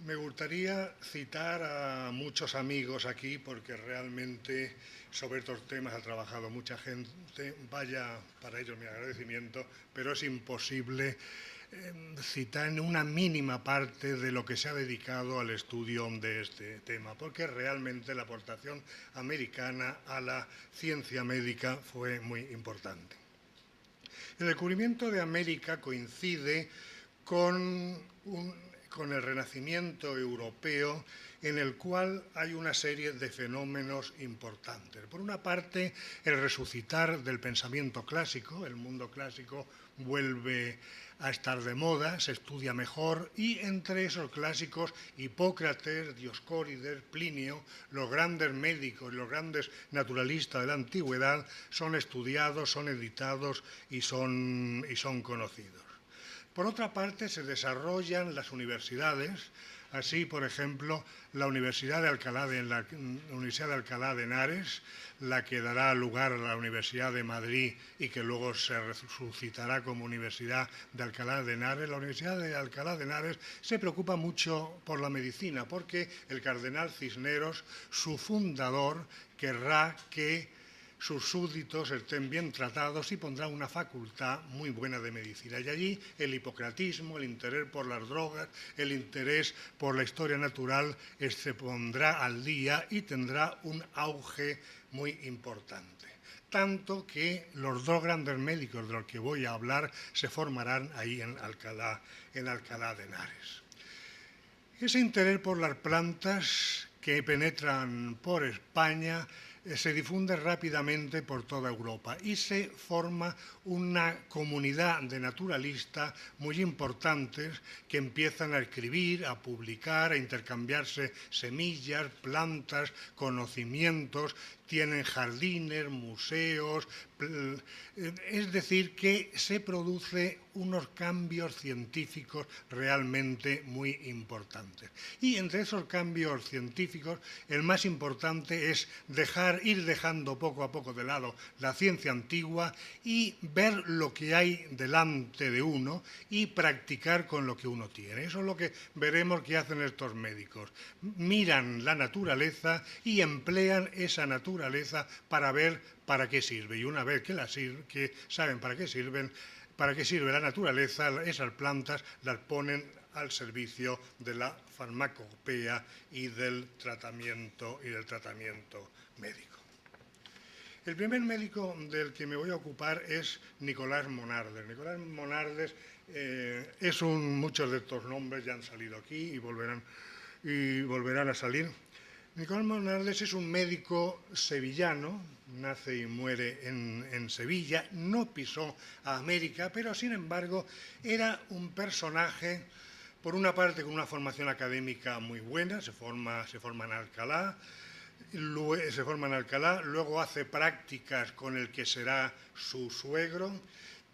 Me gustaría citar a muchos amigos aquí porque realmente sobre estos temas ha trabajado mucha gente, vaya para ellos mi agradecimiento, pero es imposible citar en una mínima parte de lo que se ha dedicado al estudio de este tema, porque realmente la aportación americana a la ciencia médica fue muy importante. El descubrimiento de América coincide con el Renacimiento europeo, en el cual hay una serie de fenómenos importantes. Por una parte, el resucitar del pensamiento clásico, el mundo clásico vuelve a estar de moda, se estudia mejor, y entre esos clásicos, Hipócrates, Dioscórides, Plinio, los grandes médicos y los grandes naturalistas de la antigüedad son estudiados, son editados y son conocidos. Por otra parte, se desarrollan las universidades. Así, por ejemplo, la Universidad de Alcalá de Henares, la que dará lugar a la Universidad de Madrid y que luego se resucitará como Universidad de Alcalá de Henares. La Universidad de Alcalá de Henares se preocupa mucho por la medicina, porque el cardenal Cisneros, su fundador, querrá que sus súbditos estén bien tratados y pondrá una facultad muy buena de medicina. Y allí el hipocratismo, el interés por las drogas, el interés por la historia natural se pondrá al día y tendrá un auge muy importante. Tanto que los dos grandes médicos de los que voy a hablar se formarán ahí en Alcalá de Henares. Ese interés por las plantas que penetran por España se difunde rápidamente por toda Europa y se forma una comunidad de naturalistas muy importantes que empiezan a escribir, a publicar, a intercambiarse semillas, plantas, conocimientos, tienen jardines, museos, es decir, que se produce unos cambios científicos realmente muy importantes. Y entre esos cambios científicos, el más importante es ir dejando poco a poco de lado la ciencia antigua y ver lo que hay delante de uno y practicar con lo que uno tiene. Eso es lo que veremos que hacen estos médicos. Miran la naturaleza y emplean esa naturaleza para ver para qué sirve. Y una vez que saben para qué sirve la naturaleza, esas plantas las ponen al servicio de la farmacopea y del tratamiento médico. El primer médico del que me voy a ocupar es Nicolás Monardes. Nicolás Monardes muchos de estos nombres ya han salido aquí y volverán a salir. Nicolás Monardes es un médico sevillano, nace y muere en Sevilla, no pisó a América, pero sin embargo era un personaje, por una parte con una formación académica muy buena, se forma en Alcalá, luego hace prácticas con el que será su suegro,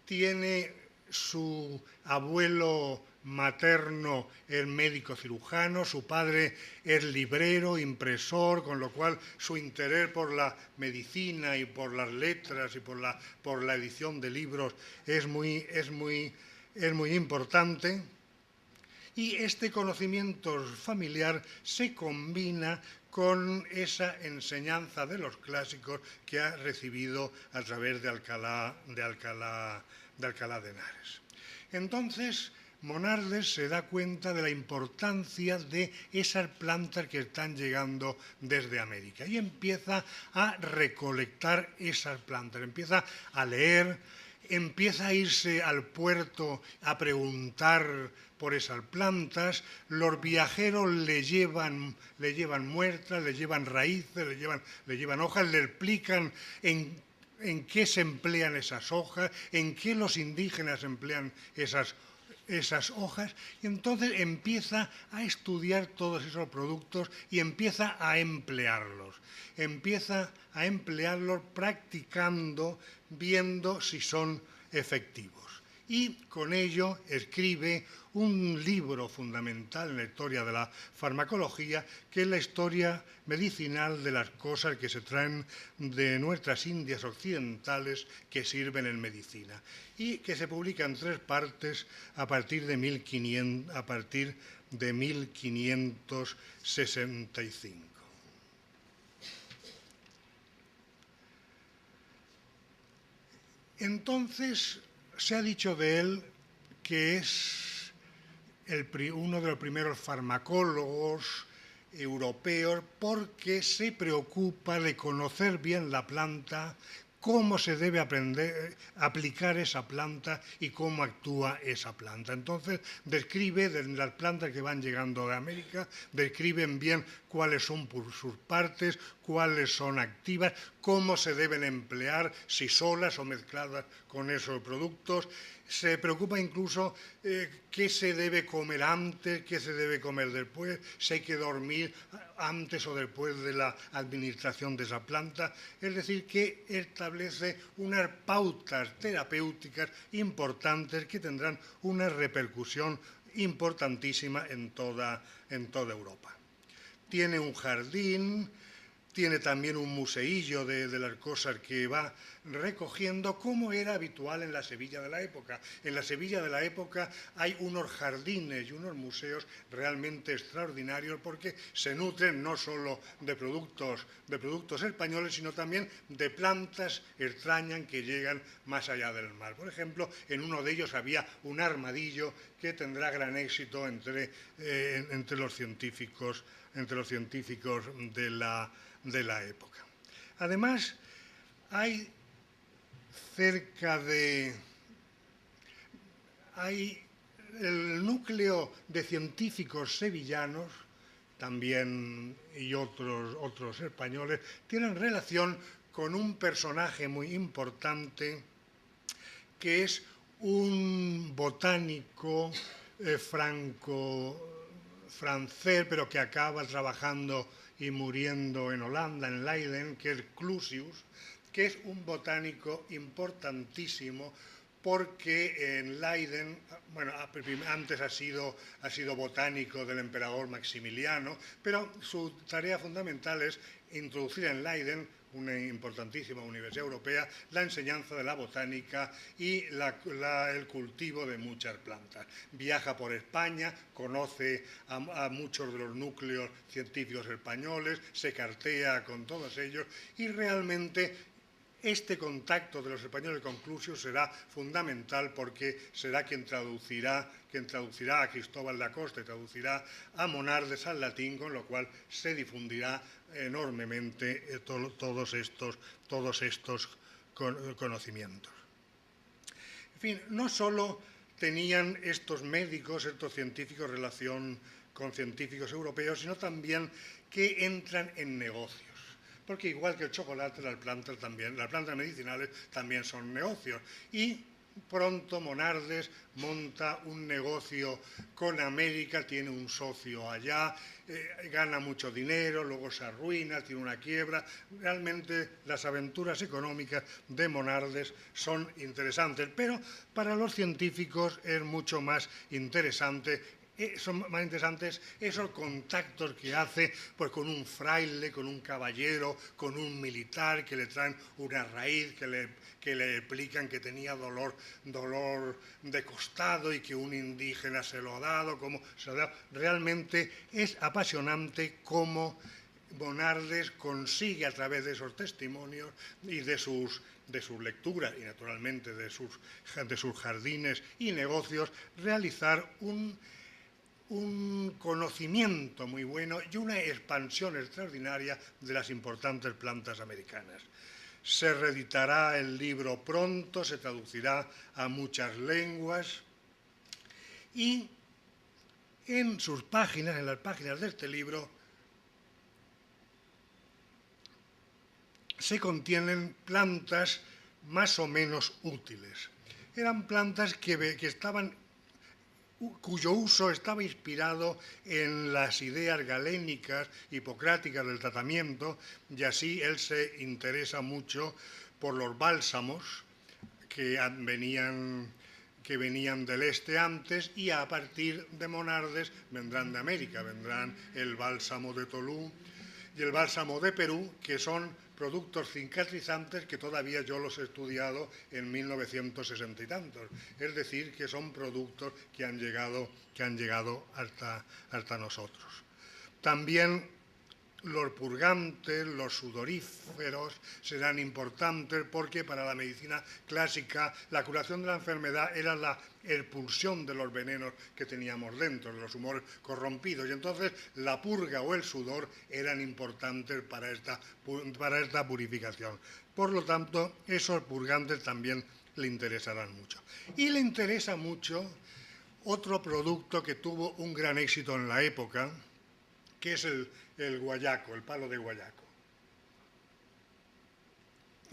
tiene su abuelo materno es médico cirujano, su padre es librero, impresor, con lo cual su interés por la medicina y por las letras y por la edición de libros es muy importante. Y este conocimiento familiar se combina con esa enseñanza de los clásicos que ha recibido a través de Alcalá de Henares. Entonces, Monardes se da cuenta de la importancia de esas plantas que están llegando desde América y empieza a recolectar esas plantas, empieza a leer, empieza a irse al puerto a preguntar por esas plantas, los viajeros le llevan muestras, le llevan raíces, le llevan hojas, le explican en qué se emplean esas hojas, en qué los indígenas emplean esas hojas, y entonces empieza a estudiar todos esos productos y empieza a emplearlos. Empieza a emplearlos practicando, viendo si son efectivos. Y con ello escribe un libro fundamental en la historia de la farmacología, que es la historia medicinal de las cosas que se traen de nuestras Indias occidentales que sirven en medicina, y que se publica en 3 partes a partir de 1565. Entonces, se ha dicho de él que es uno de los primeros farmacólogos europeos porque se preocupa de conocer bien la planta, cómo se debe aplicar esa planta y cómo actúa esa planta. Entonces, describe de las plantas que van llegando de América, describen bien cuáles son sus partes, cuáles son activas, cómo se deben emplear, si solas o mezcladas con esos productos. Se preocupa incluso qué se debe comer antes, qué se debe comer después, si hay que dormir antes o después de la administración de esa planta. Es decir, que establece unas pautas terapéuticas importantes que tendrán una repercusión importantísima en toda Europa. Tiene un jardín, tiene también un museillo de las cosas que va recogiendo, como era habitual en la Sevilla de la época. En la Sevilla de la época hay unos jardines y unos museos realmente extraordinarios porque se nutren no solo de productos españoles, sino también de plantas extrañas que llegan más allá del mar. Por ejemplo, en uno de ellos había un armadillo que tendrá gran éxito entre los científicos de la época. Además, hay el núcleo de científicos sevillanos, también y otros españoles, tienen relación con un personaje muy importante que es un botánico franco-francés, pero que acaba trabajando y muriendo en Holanda, en Leiden, que es Clusius, que es un botánico importantísimo porque en Leiden, bueno, antes ha sido botánico del emperador Maximiliano, pero su tarea fundamental es introducir en Leiden, una importantísima universidad europea, la enseñanza de la botánica y el cultivo de muchas plantas. Viaja por España, conoce a muchos de los núcleos científicos españoles, se cartea con todos ellos y realmente este contacto de los españoles con Clusius será fundamental porque será quien traducirá a Cristóbal da Costa y traducirá a Monardes al latín, con lo cual se difundirá enormemente todos estos conocimientos. En fin, no solo tenían estos médicos, estos científicos, relación con científicos europeos, sino también que entran en negocios. Porque igual que el chocolate, las plantas medicinales también son negocios. Y pronto Monardes monta un negocio con América, tiene un socio allá, gana mucho dinero, luego se arruina, tiene una quiebra. Realmente las aventuras económicas de Monardes son interesantes, pero para los científicos es mucho más interesante. Son más interesantes esos contactos que hace pues, con un fraile, con un caballero, con un militar, que le traen una raíz, que le explican que tenía dolor de costado y que un indígena se lo ha dado. Realmente es apasionante cómo Monardes consigue a través de esos testimonios y de sus lecturas y naturalmente de sus jardines y negocios realizar un conocimiento muy bueno y una expansión extraordinaria de las importantes plantas americanas. Se reeditará el libro pronto, se traducirá a muchas lenguas y en sus páginas, en las páginas de este libro, se contienen plantas más o menos útiles. Eran plantas cuyo uso estaba inspirado en las ideas galénicas, hipocráticas del tratamiento, y así él se interesa mucho por los bálsamos que venían del este antes y a partir de Monardes vendrán de América, vendrán el bálsamo de Tolú y el bálsamo de Perú, que son productos cicatrizantes que todavía yo los he estudiado en 1960 y tantos. Es decir, que son productos que han llegado hasta nosotros. También los purgantes, los sudoríferos serán importantes porque para la medicina clásica la curación de la enfermedad era la expulsión de los venenos que teníamos dentro, de los humores corrompidos, y entonces la purga o el sudor eran importantes para esta purificación. Por lo tanto, esos purgantes también le interesarán mucho. Y le interesa mucho otro producto que tuvo un gran éxito en la época, que es el guayaco, el palo de guayaco.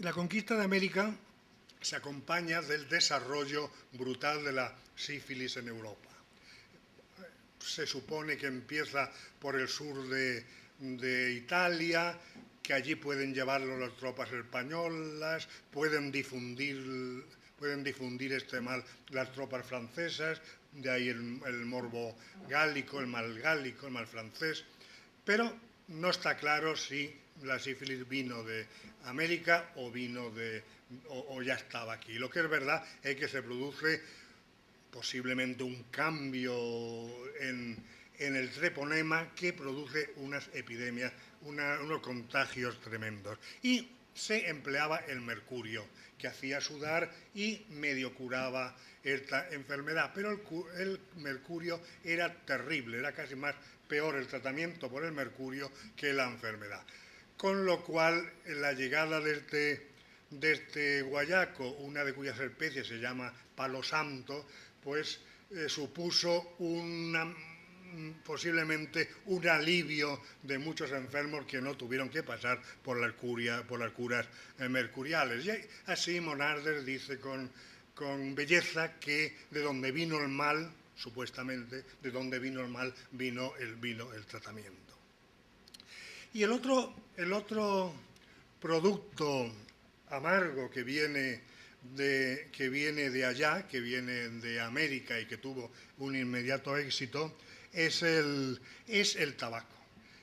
La conquista de América se acompaña del desarrollo brutal de la sífilis en Europa. Se supone que empieza por el sur de Italia, que allí pueden llevarlo las tropas españolas, pueden difundir este mal las tropas francesas, de ahí el morbo gálico, el mal francés, pero no está claro si la sífilis vino de América o ya estaba aquí. Lo que es verdad es que se produce posiblemente un cambio en el treponema que produce unas epidemias, unos contagios tremendos. Y se empleaba el mercurio, que hacía sudar y medio curaba esta enfermedad. Pero el mercurio era terrible, era casi más peor el tratamiento por el mercurio que la enfermedad. Con lo cual, la llegada de este guayaco, una de cuyas especies se llama palo santo, pues supuso posiblemente un alivio de muchos enfermos que no tuvieron que pasar por las curas mercuriales. Y así Monardes dice con belleza que de donde vino el mal, supuestamente, de donde vino el mal vino el tratamiento. Y el otro producto amargo que viene de allá, que viene de América y que tuvo un inmediato éxito, es el tabaco.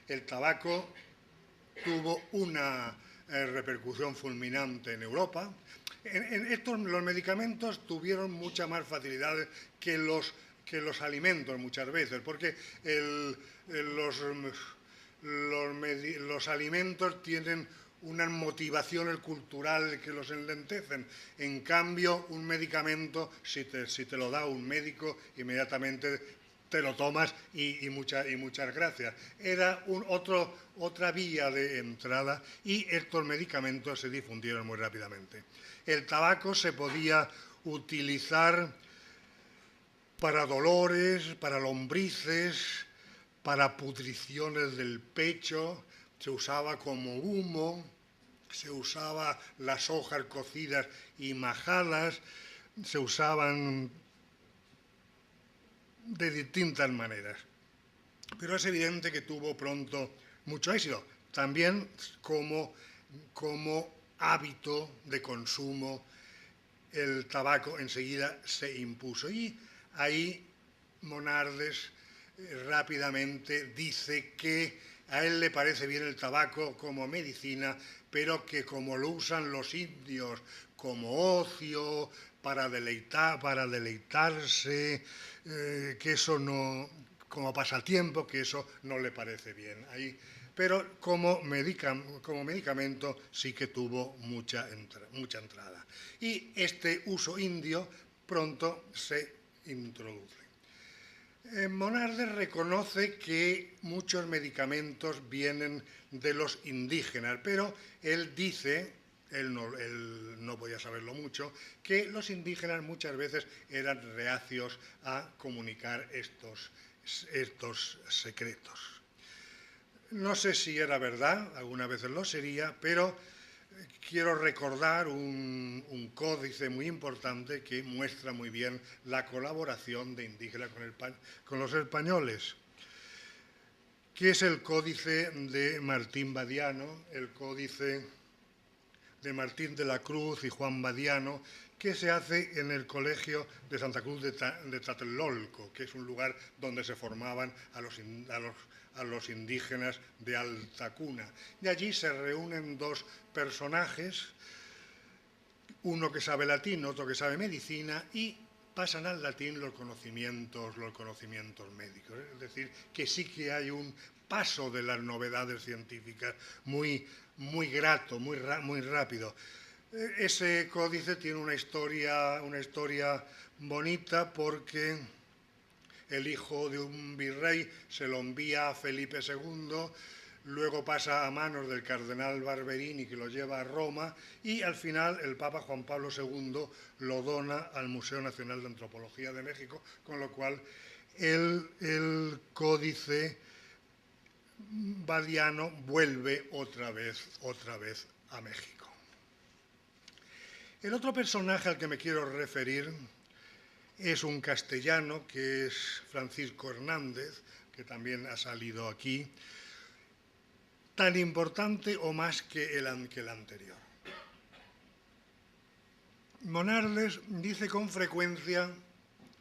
El tabaco tuvo una repercusión fulminante en Europa. Los medicamentos tuvieron mucha más facilidad que los alimentos muchas veces, porque los alimentos tienen unas motivaciones culturales que los enlentecen. En cambio, un medicamento, si te lo da un médico, inmediatamente te lo tomas y muchas gracias. Era otra vía de entrada y estos medicamentos se difundieron muy rápidamente. El tabaco se podía utilizar para dolores, para lombrices, para pudriciones del pecho, se usaba como humo, se usaba las hojas cocidas y majadas, se usaban de distintas maneras. Pero es evidente que tuvo pronto mucho éxito, también como hábito de consumo. El tabaco enseguida se impuso y ahí Monardes rápidamente dice que a él le parece bien el tabaco como medicina, pero que como lo usan los indios como ocio, para deleitarse, que eso no, como pasatiempo, que eso no le parece bien. Pero como medicamento sí que tuvo mucha entrada. Y este uso indio pronto se introduce. Monardes reconoce que muchos medicamentos vienen de los indígenas, pero él dice, él no podía saberlo mucho, que los indígenas muchas veces eran reacios a comunicar estos secretos. No sé si era verdad, algunas veces lo sería, pero quiero recordar un códice muy importante que muestra muy bien la colaboración de indígenas con los españoles, que es el códice de Martín Badiano, el códice de Martín de la Cruz y Juan Badiano, que se hace en el colegio de Santa Cruz de Tlatelolco, que es un lugar donde se formaban a los indígenas de alta cuna. Y allí se reúnen dos personajes, uno que sabe latín, otro que sabe medicina, y pasan al latín los conocimientos médicos. Es decir, que sí que hay un paso de las novedades científicas, muy grato, muy rápido. Ese códice tiene una historia bonita porque el hijo de un virrey se lo envía a Felipe II, luego pasa a manos del cardenal Barberini, que lo lleva a Roma, y al final el Papa Juan Pablo II lo dona al Museo Nacional de Antropología de México, con lo cual el códice badiano vuelve otra vez a México. El otro personaje al que me quiero referir es un castellano, que es Francisco Hernández, que también ha salido aquí, tan importante o más que el anterior. Monardes dice con frecuencia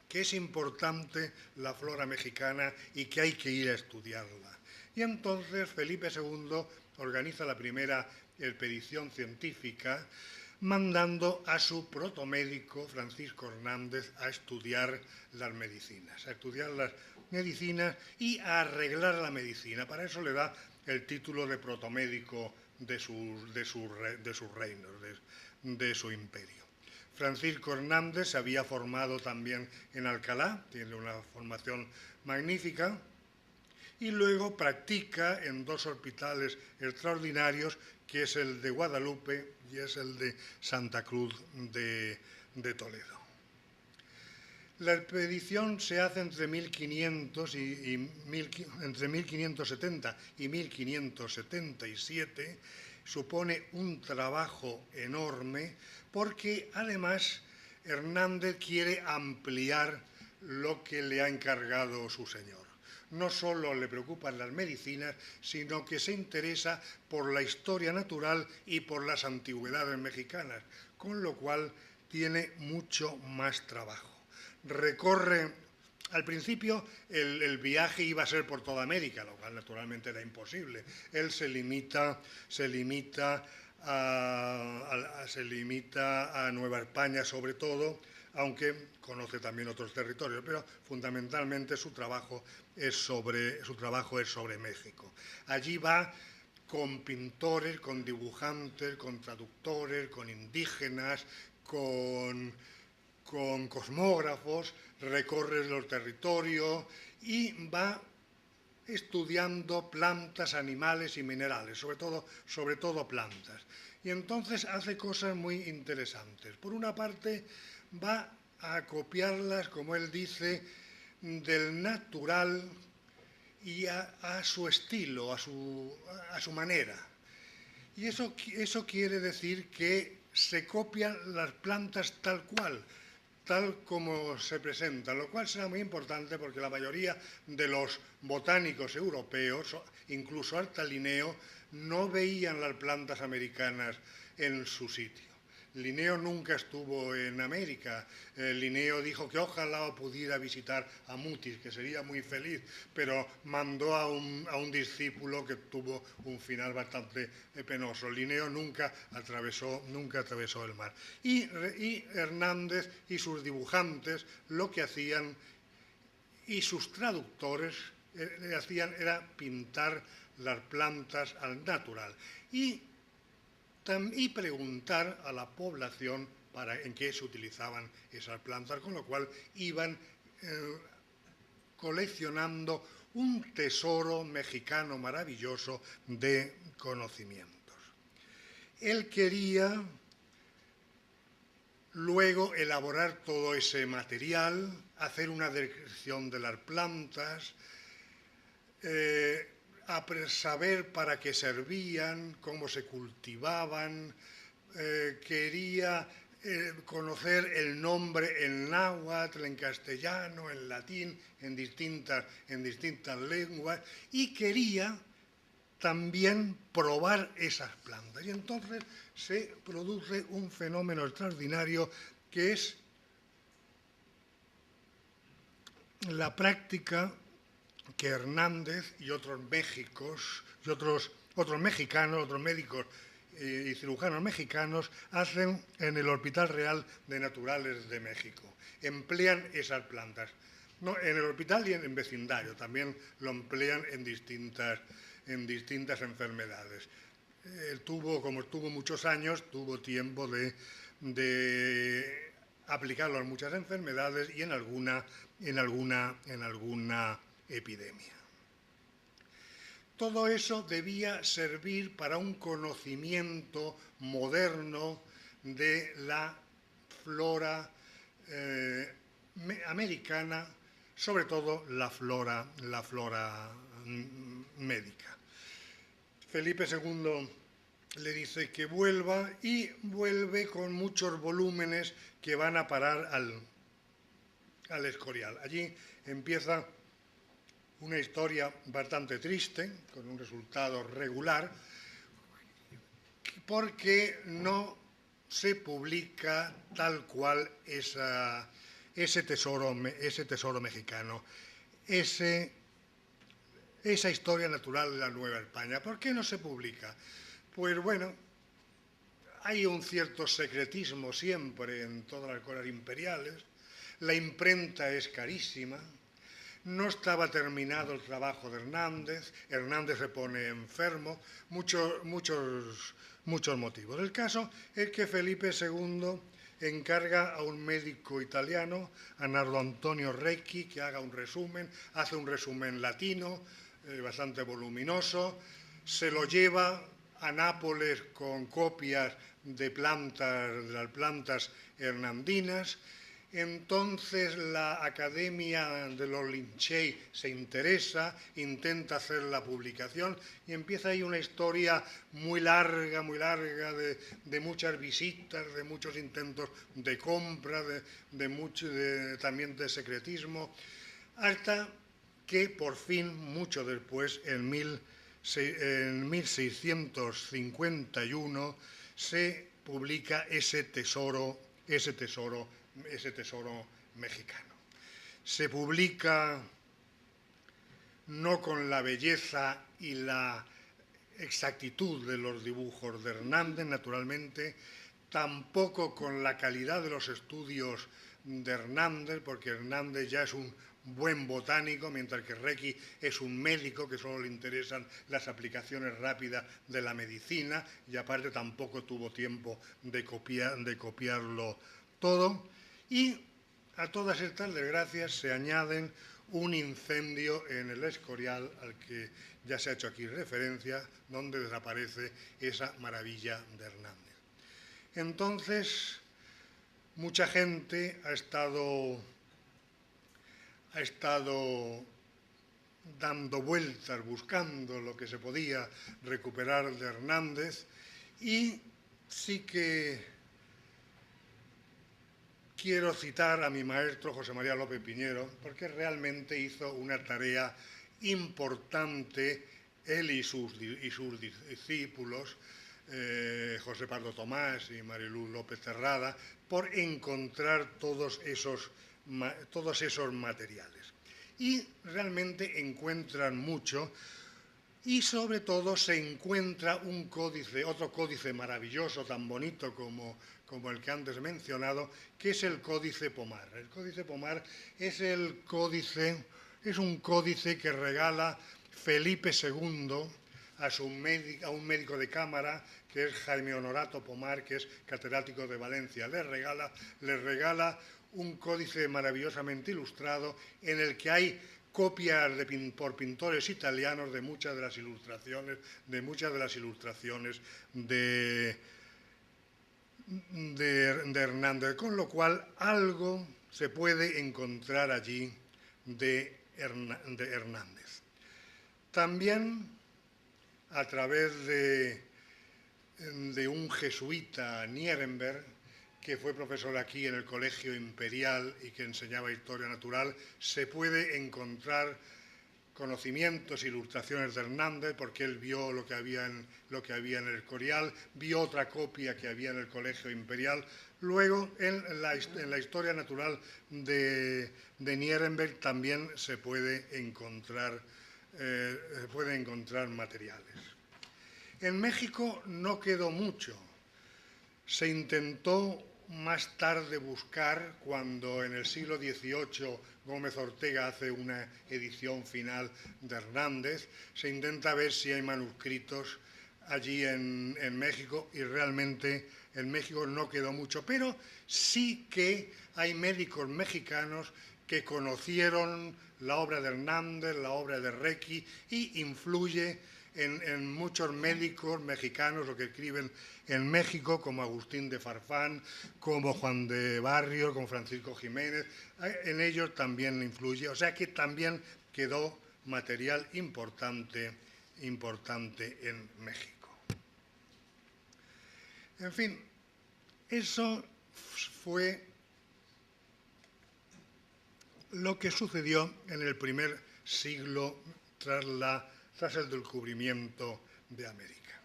que es importante la flora mexicana y que hay que ir a estudiarla. Y entonces Felipe II organiza la primera expedición científica, mandando a su protomédico, Francisco Hernández, a estudiar las medicinas y a arreglar la medicina. Para eso le da el título de protomédico de sus reinos, de su imperio. Francisco Hernández se había formado también en Alcalá, tiene una formación magnífica, y luego practica en dos hospitales extraordinarios, que es el de Guadalupe y es el de Santa Cruz de Toledo. La expedición se hace entre 1570 y 1577, supone un trabajo enorme porque además Hernández quiere ampliar lo que le ha encargado su señor. No solo le preocupan las medicinas, sino que se interesa por la historia natural y por las antigüedades mexicanas, con lo cual tiene mucho más trabajo. Recorre, al principio el viaje iba a ser por toda América, lo cual naturalmente era imposible. Él se limita a Nueva España sobre todo, aunque conoce también otros territorios, pero fundamentalmente su trabajo es sobre México. Allí va con pintores, con dibujantes, con traductores, con indígenas, con cosmógrafos, recorre los territorios y va estudiando plantas, animales y minerales, sobre todo plantas. Y entonces hace cosas muy interesantes. Por una parte, va a copiarlas, como él dice, del natural y a su estilo, a su manera. Y eso quiere decir que se copian las plantas tal como se presentan, lo cual será muy importante porque la mayoría de los botánicos europeos, incluso hasta Linneo, no veían las plantas americanas en su sitio. Linneo nunca estuvo en América. Linneo dijo que ojalá pudiera visitar a Mutis, que sería muy feliz, pero mandó a un discípulo que tuvo un final bastante penoso. Linneo nunca atravesó el mar. Y Hernández y sus dibujantes lo que hacían, y sus traductores era pintar las plantas al natural y preguntar a la población en qué se utilizaban esas plantas, con lo cual iban coleccionando un tesoro mexicano maravilloso de conocimientos. Él quería luego elaborar todo ese material, hacer una descripción de las plantas, saber para qué servían, cómo se cultivaban, quería conocer el nombre en náhuatl, en castellano, en latín, en distintas lenguas, y quería también probar esas plantas. Y entonces se produce un fenómeno extraordinario que es la práctica que Hernández y otros médicos y cirujanos mexicanos hacen en el Hospital Real de Naturales de México. Emplean esas plantas. No, en el hospital y en vecindario, también lo emplean en distintas enfermedades. Como estuvo muchos años, tuvo tiempo de aplicarlo en muchas enfermedades y en alguna epidemia. Todo eso debía servir para un conocimiento moderno de la flora americana, sobre todo la flora médica. Felipe II le dice que vuelva y vuelve con muchos volúmenes que van a parar al Escorial. Allí empieza una historia bastante triste, con un resultado regular, porque no se publica tal cual ese tesoro mexicano, esa historia natural de la Nueva España. ¿Por qué no se publica? Pues bueno, hay un cierto secretismo siempre en todas las cosas imperiales, la imprenta es carísima, no estaba terminado el trabajo de Hernández se pone enfermo, muchos motivos. El caso es que Felipe II encarga a un médico italiano, a Nardo Antonio Recchi, que haga un resumen, hace un resumen latino, bastante voluminoso, se lo lleva a Nápoles con copias de las plantas hernandinas. Entonces la Academia de los Lincei se interesa, intenta hacer la publicación y empieza ahí una historia muy larga de muchas visitas, de muchos intentos de compra, también de secretismo, hasta que por fin, mucho después, en 1651, se publica ese tesoro mexicano. Se publica no con la belleza y la exactitud de los dibujos de Hernández, naturalmente, tampoco con la calidad de los estudios de Hernández, porque Hernández ya es un buen botánico, mientras que Recchi es un médico que solo le interesan las aplicaciones rápidas de la medicina y aparte tampoco tuvo tiempo de copiarlo todo. Y a todas estas desgracias se añaden un incendio en el Escorial, al que ya se ha hecho aquí referencia, donde desaparece esa maravilla de Hernández. Entonces, mucha gente ha estado dando vueltas, buscando lo que se podía recuperar de Hernández, y sí que quiero citar a mi maestro José María López Piñero, porque realmente hizo una tarea importante, él y sus discípulos, José Pardo Tomás y Mariluz López Terrada, por encontrar todos esos materiales. Y realmente encuentran mucho, y sobre todo se encuentra otro códice maravilloso, tan bonito como el que antes he mencionado, que es el Códice Pomar. El Códice Pomar es un códice que regala Felipe II a un médico de cámara, que es Jaime Honorato Pomar, que es catedrático de Valencia. Le regala un códice maravillosamente ilustrado en el que hay copias por pintores italianos de muchas de las ilustraciones de Hernández, con lo cual algo se puede encontrar allí de Hernández. También a través de un jesuita, Nierenberg, que fue profesor aquí en el Colegio Imperial y que enseñaba Historia Natural, se puede encontrar conocimientos, ilustraciones de Hernández, porque él vio lo que había en el Escorial, vio otra copia que había en el Colegio Imperial. Luego, en la Historia Natural de Nierenberg también se puede encontrar materiales. En México no quedó mucho. Se intentó más tarde buscar, cuando en el siglo XVIII Gómez Ortega hace una edición final de Hernández, se intenta ver si hay manuscritos allí en México, y realmente en México no quedó mucho, pero sí que hay médicos mexicanos que conocieron la obra de Hernández, la obra de Requi, y influye en muchos médicos mexicanos, lo que escriben en México, como Agustín de Farfán, como Juan de Barrio, como Francisco Jiménez. En ellos también influye, o sea que también quedó material importante en México. En fin, eso fue lo que sucedió en el primer siglo tras el descubrimiento de América.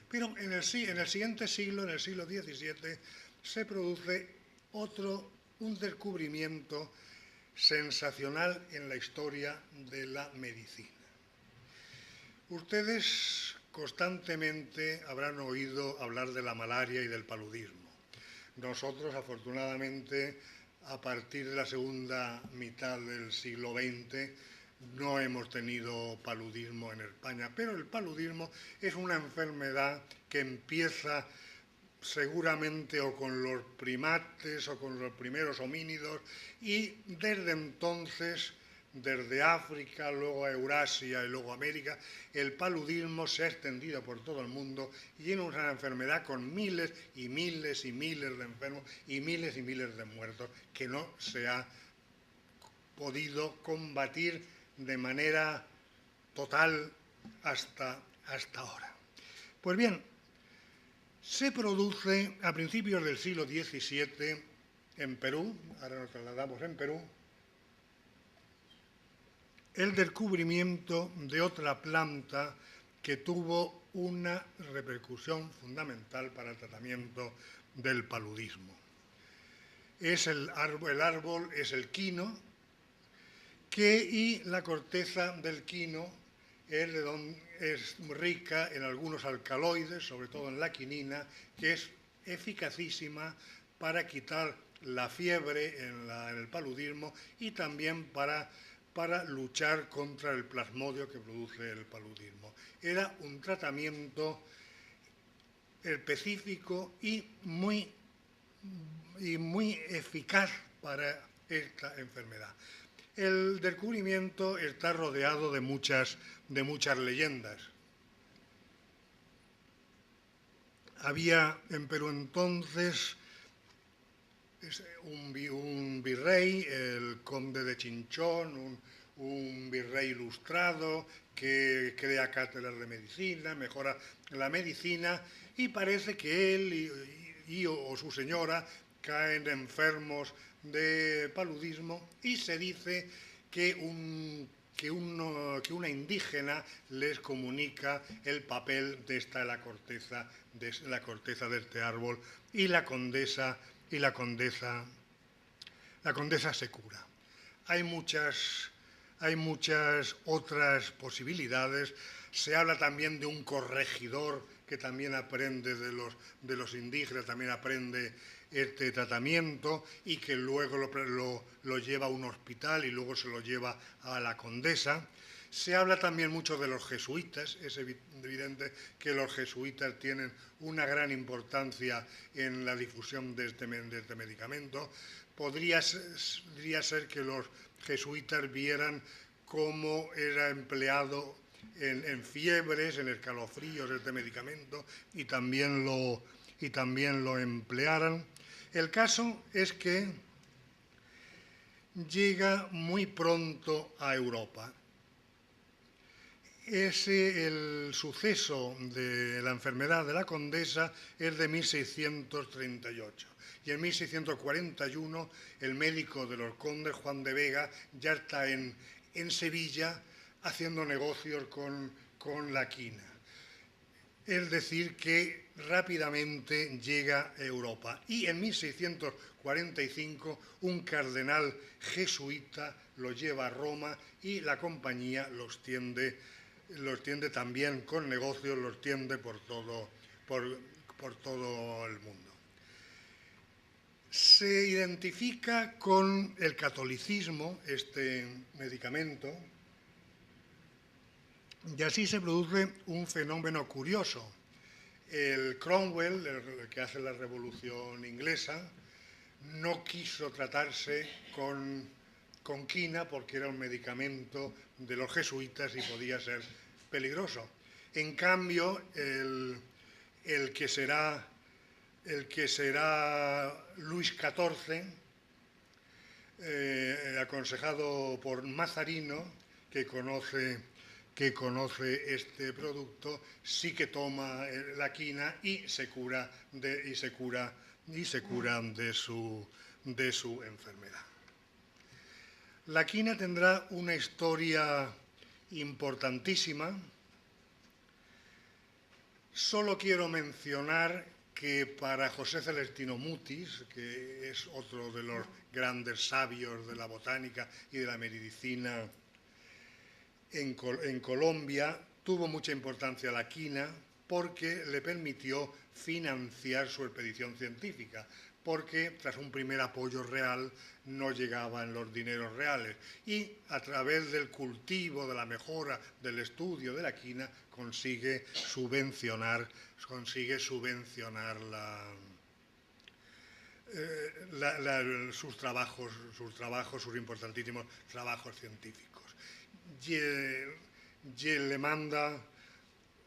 Pero en el siguiente siglo, en el siglo XVII, se produce un descubrimiento sensacional en la historia de la medicina. Ustedes constantemente habrán oído hablar de la malaria y del paludismo. Nosotros, afortunadamente, a partir de la segunda mitad del siglo XX, no hemos tenido paludismo en España, pero el paludismo es una enfermedad que empieza seguramente o con los primates o con los primeros homínidos, y desde entonces, desde África, luego a Eurasia y luego a América, el paludismo se ha extendido por todo el mundo y es una enfermedad con miles y miles y miles de enfermos y miles de muertos que no se ha podido combatir de manera total hasta ahora. Pues bien, se produce a principios del siglo XVII en Perú, ahora nos trasladamos en Perú, el descubrimiento de otra planta que tuvo una repercusión fundamental para el tratamiento del paludismo. El árbol es el quino, y la corteza del quino es rica en algunos alcaloides, sobre todo en la quinina, que es eficacísima para quitar la fiebre en el paludismo y también para luchar contra el plasmodio que produce el paludismo. Era un tratamiento específico y muy eficaz para esta enfermedad. El descubrimiento está rodeado de muchas leyendas. Había en Perú entonces un virrey, el conde de Chinchón, un virrey ilustrado que crea cátedras de medicina, mejora la medicina, y parece que él o su señora caen enfermos de paludismo, y se dice que una indígena les comunica el papel de la corteza de este árbol, y la condesa se cura. Hay muchas otras posibilidades. Se habla también de un corregidor que también aprende de los indígenas, también aprende este tratamiento, y que luego lo lleva a un hospital y luego se lo lleva a la condesa. Se habla también mucho de los jesuitas. Es evidente que los jesuitas tienen una gran importancia en la difusión de este medicamento. Podría ser que los jesuitas vieran cómo era empleado en fiebres, en escalofríos este medicamento, y también lo emplearan. El caso es que llega muy pronto a Europa. El suceso de la enfermedad de la condesa es de 1638. Y en 1641 el médico de los condes, Juan de Vega, ya está en Sevilla haciendo negocios con la quina. Es decir, que rápidamente llega a Europa. Y en 1645 un cardenal jesuita lo lleva a Roma, y la compañía los tiende también con negocios, los tiende por todo el mundo. Se identifica con el catolicismo, este medicamento, y así se produce un fenómeno curioso. El Cromwell, el que hace la Revolución Inglesa, no quiso tratarse con quina porque era un medicamento de los jesuitas y podía ser peligroso. En cambio, el que será Luis XIV, aconsejado por Mazarino, que conoce este producto, sí que toma la quina y se cura de su enfermedad. La quina tendrá una historia importantísima. Solo quiero mencionar que para José Celestino Mutis, que es otro de los grandes sabios de la botánica y de la medicina en Colombia, tuvo mucha importancia la quina porque le permitió financiar su expedición científica, porque tras un primer apoyo real no llegaban los dineros reales y a través del cultivo, de la mejora del estudio de la quina, consigue subvencionar sus importantísimos trabajos científicos. Y le manda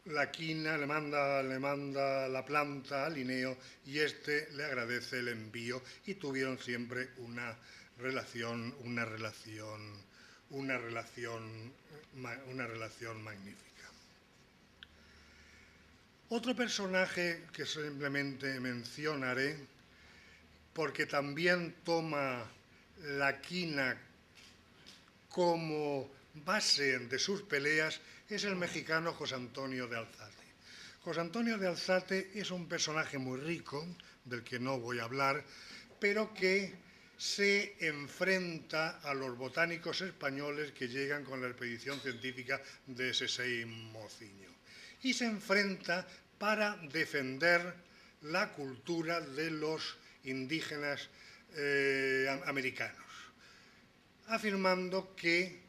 la quina, le manda la planta a Linneo y este le agradece el envío y tuvieron siempre una relación magnífica. Otro personaje que simplemente mencionaré, porque también toma la quina como base de sus peleas, es el mexicano José Antonio de Alzate. José Antonio de Alzate es un personaje muy rico, del que no voy a hablar, pero que se enfrenta a los botánicos españoles que llegan con la expedición científica de Sesei Mociño. Y se enfrenta para defender la cultura de los indígenas americanos, afirmando que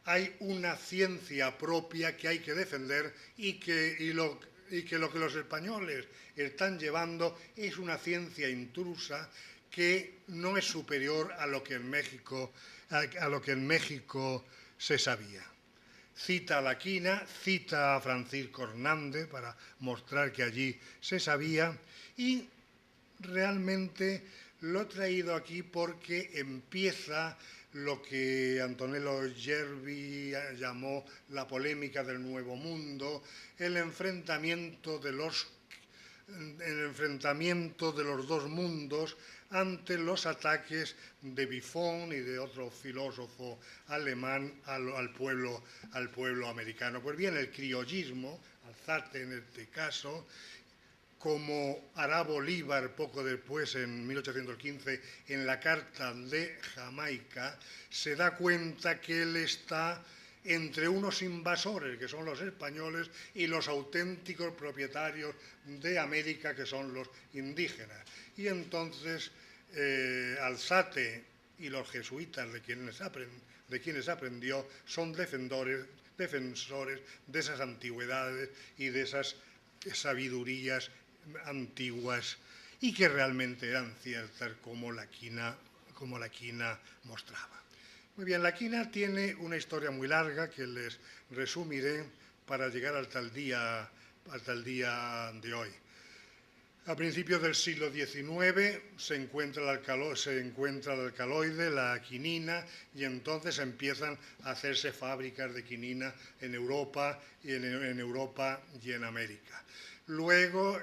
hay una ciencia propia que hay que defender y que lo que los españoles están llevando es una ciencia intrusa que no es superior a lo que en México se sabía. Cita a la quina, cita a Francisco Hernández para mostrar que allí se sabía y realmente lo he traído aquí porque empieza lo que Antonello Gervi llamó la polémica del Nuevo Mundo, el enfrentamiento de los dos mundos ante los ataques de Buffon y de otro filósofo alemán al pueblo americano. Pues bien, el criollismo, Alzate en este caso, como hará Bolívar poco después, en 1815, en la Carta de Jamaica, se da cuenta que él está entre unos invasores, que son los españoles, y los auténticos propietarios de América, que son los indígenas. Y entonces Alzate y los jesuitas de quienes aprendió son defensores de esas antigüedades y de esas sabidurías antiguas y que realmente eran ciertas como la quina mostraba. Muy bien, la quina tiene una historia muy larga que les resumiré para llegar hasta el día de hoy. A principios del siglo XIX se encuentra el alcaloide, la quinina, y entonces empiezan a hacerse fábricas de quinina en Europa y en América. Luego,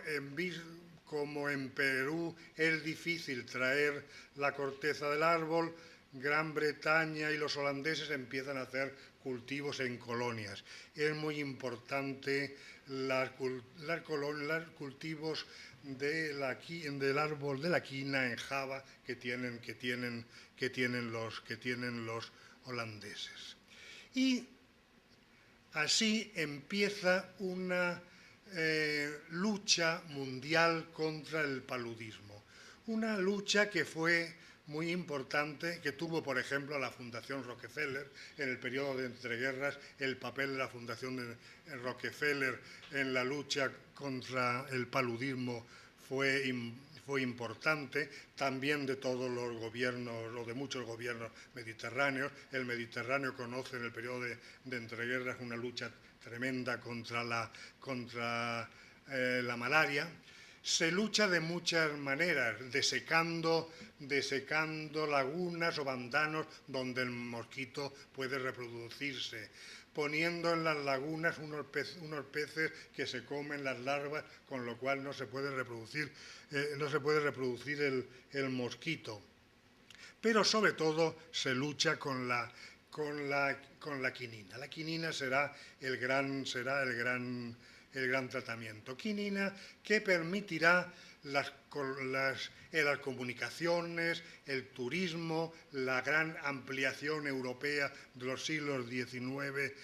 como en Perú es difícil traer la corteza del árbol, Gran Bretaña y los holandeses empiezan a hacer cultivos en colonias. Es muy importante los cultivos del árbol de la quina en Java que tienen los holandeses. Y así empieza una lucha mundial contra el paludismo. Una lucha que fue muy importante, que tuvo, por ejemplo, la Fundación Rockefeller en el periodo de entreguerras. El papel de la Fundación de Rockefeller en la lucha contra el paludismo fue importante, también de todos los gobiernos, o de muchos gobiernos mediterráneos. El Mediterráneo conoce en el periodo de entreguerras una lucha tremenda contra la malaria. Se lucha de muchas maneras, desecando lagunas o pantanos donde el mosquito puede reproducirse, poniendo en las lagunas unos peces que se comen las larvas, con lo cual no se puede reproducir el mosquito. Pero sobre todo se lucha con la quinina. La quinina será el gran tratamiento. Quinina que permitirá las comunicaciones, el turismo, la gran ampliación europea de los siglos XIX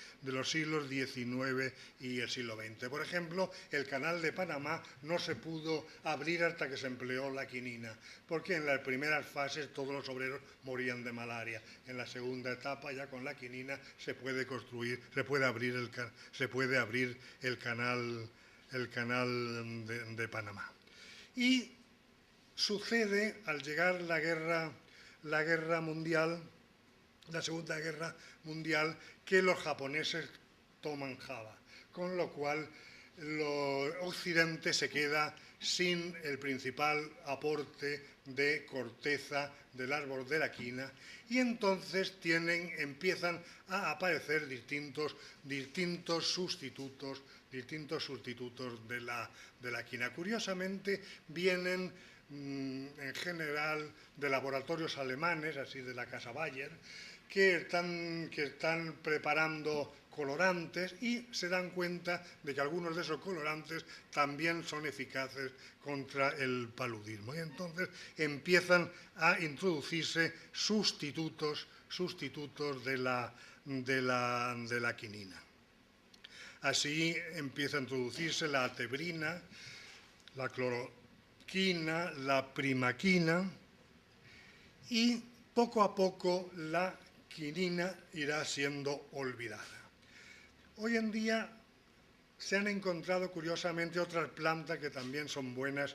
y el siglo XX. Por ejemplo, el canal de Panamá no se pudo abrir hasta que se empleó la quinina, porque en las primeras fases todos los obreros morían de malaria. En la segunda etapa, ya con la quinina, se puede abrir el canal de Panamá. Y sucede, al llegar la Segunda Guerra Mundial, que los japoneses toman Java, con lo cual Occidente se queda sin el principal aporte de corteza del árbol de la quina, y entonces empiezan a aparecer distintos sustitutos de la quina. Curiosamente vienen en general de laboratorios alemanes, así de la Casa Bayer, que están preparando colorantes, y se dan cuenta de que algunos de esos colorantes también son eficaces contra el paludismo. Y entonces empiezan a introducirse sustitutos de la quinina. Así empieza a introducirse la atebrina, la cloroquina, la primaquina, y poco a poco la quinina irá siendo olvidada. Hoy en día se han encontrado curiosamente otras plantas que también son buenas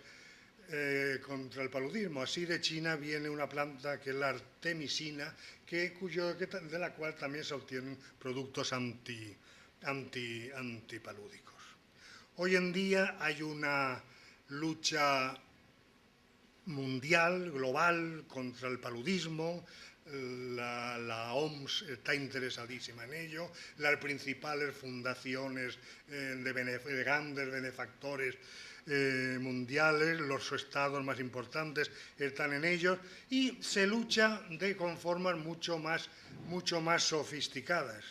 contra el paludismo. Así de China viene una planta que es la artemisina, de la cual también se obtienen productos antipalúdicos. Hoy en día hay una lucha mundial, global, contra el paludismo. La OMS está interesadísima en ello. Las principales fundaciones de grandes benefactores mundiales, los estados más importantes están en ellos, y se lucha con formas mucho más sofisticadas.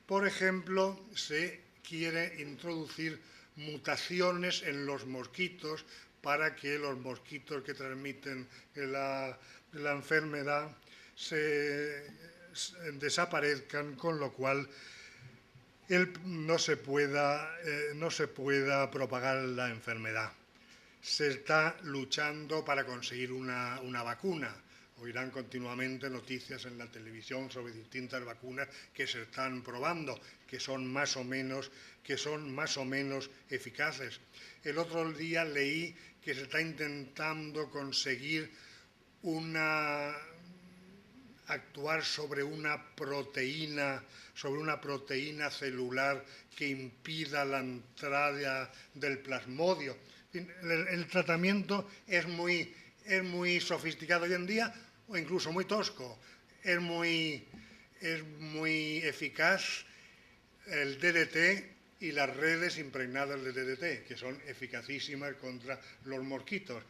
Por ejemplo, se quiere introducir mutaciones en los mosquitos para que los mosquitos que transmiten la enfermedad desaparezcan, con lo cual no se pueda propagar la enfermedad. Se está luchando para conseguir una vacuna. Oirán continuamente noticias en la televisión sobre distintas vacunas que se están probando, que son más o menos eficaces. El otro día leí que se está intentando conseguir actuar sobre una proteína celular que impida la entrada del plasmodio. El tratamiento es muy sofisticado hoy en día, o incluso muy tosco. Es muy eficaz el DDT y las redes impregnadas de DDT, que son eficacísimas contra los mosquitos.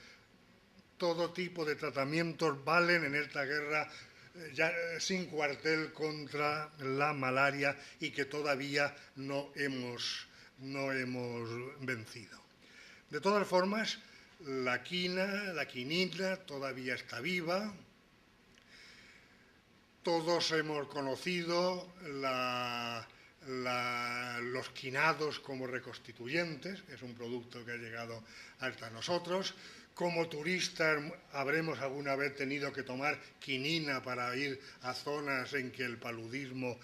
Todo tipo de tratamientos valen en esta guerra ya sin cuartel contra la malaria, y que todavía no hemos vencido. De todas formas, la quinina todavía está viva. Todos hemos conocido los quinados como reconstituyentes. Es un producto que ha llegado hasta nosotros. Como turistas habremos alguna vez tenido que tomar quinina para ir a zonas en que el paludismo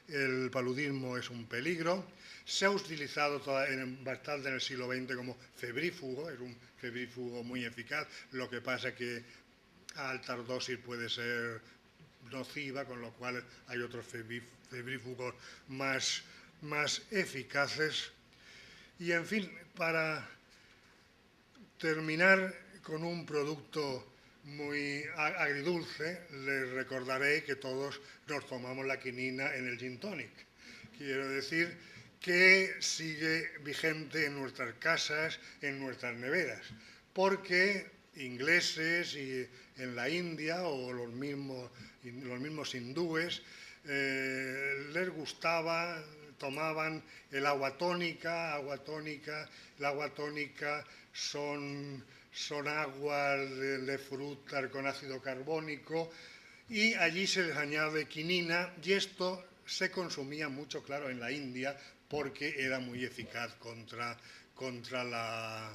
es un peligro. Se ha utilizado bastante en el siglo XX como febrífugo, es un febrífugo muy eficaz, lo que pasa que a altas dosis puede ser nociva, con lo cual hay otros febrífugos más eficaces. Y en fin, para terminar con un producto muy agridulce, les recordaré que todos nos tomamos la quinina en el gin tonic. Quiero decir que sigue vigente en nuestras casas, en nuestras neveras, porque ingleses y en la India o los mismos hindúes les gustaba, tomaban el agua tónica. El agua tónica son aguas de frutas con ácido carbónico y allí se les añade quinina y esto se consumía mucho, claro, en la India porque era muy eficaz contra la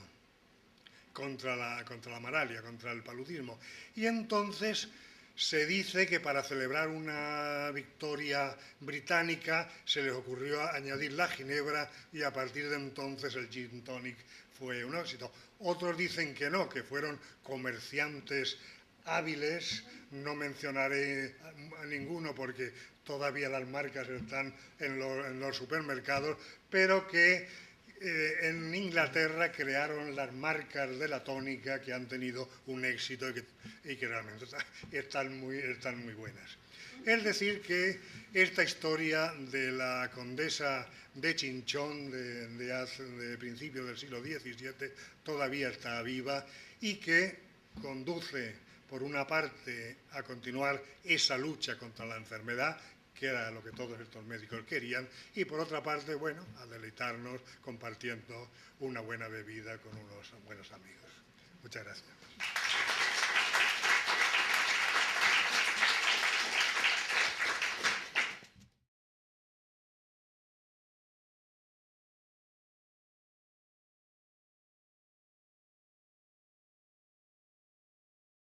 malaria, contra el paludismo. Y entonces se dice que para celebrar una victoria británica se les ocurrió añadir la ginebra y a partir de entonces el gin tonic fue un éxito. Otros dicen que no, que fueron comerciantes hábiles, no mencionaré a ninguno porque todavía las marcas están en los supermercados, pero que en Inglaterra crearon las marcas de la tónica que han tenido un éxito y que realmente están muy buenas. Es decir, que esta historia de la condesa de Chinchón de principios del siglo XVII todavía está viva y que conduce, por una parte, a continuar esa lucha contra la enfermedad, que era lo que todos estos médicos querían, y por otra parte, bueno, a deleitarnos compartiendo una buena bebida con unos buenos amigos. Muchas gracias.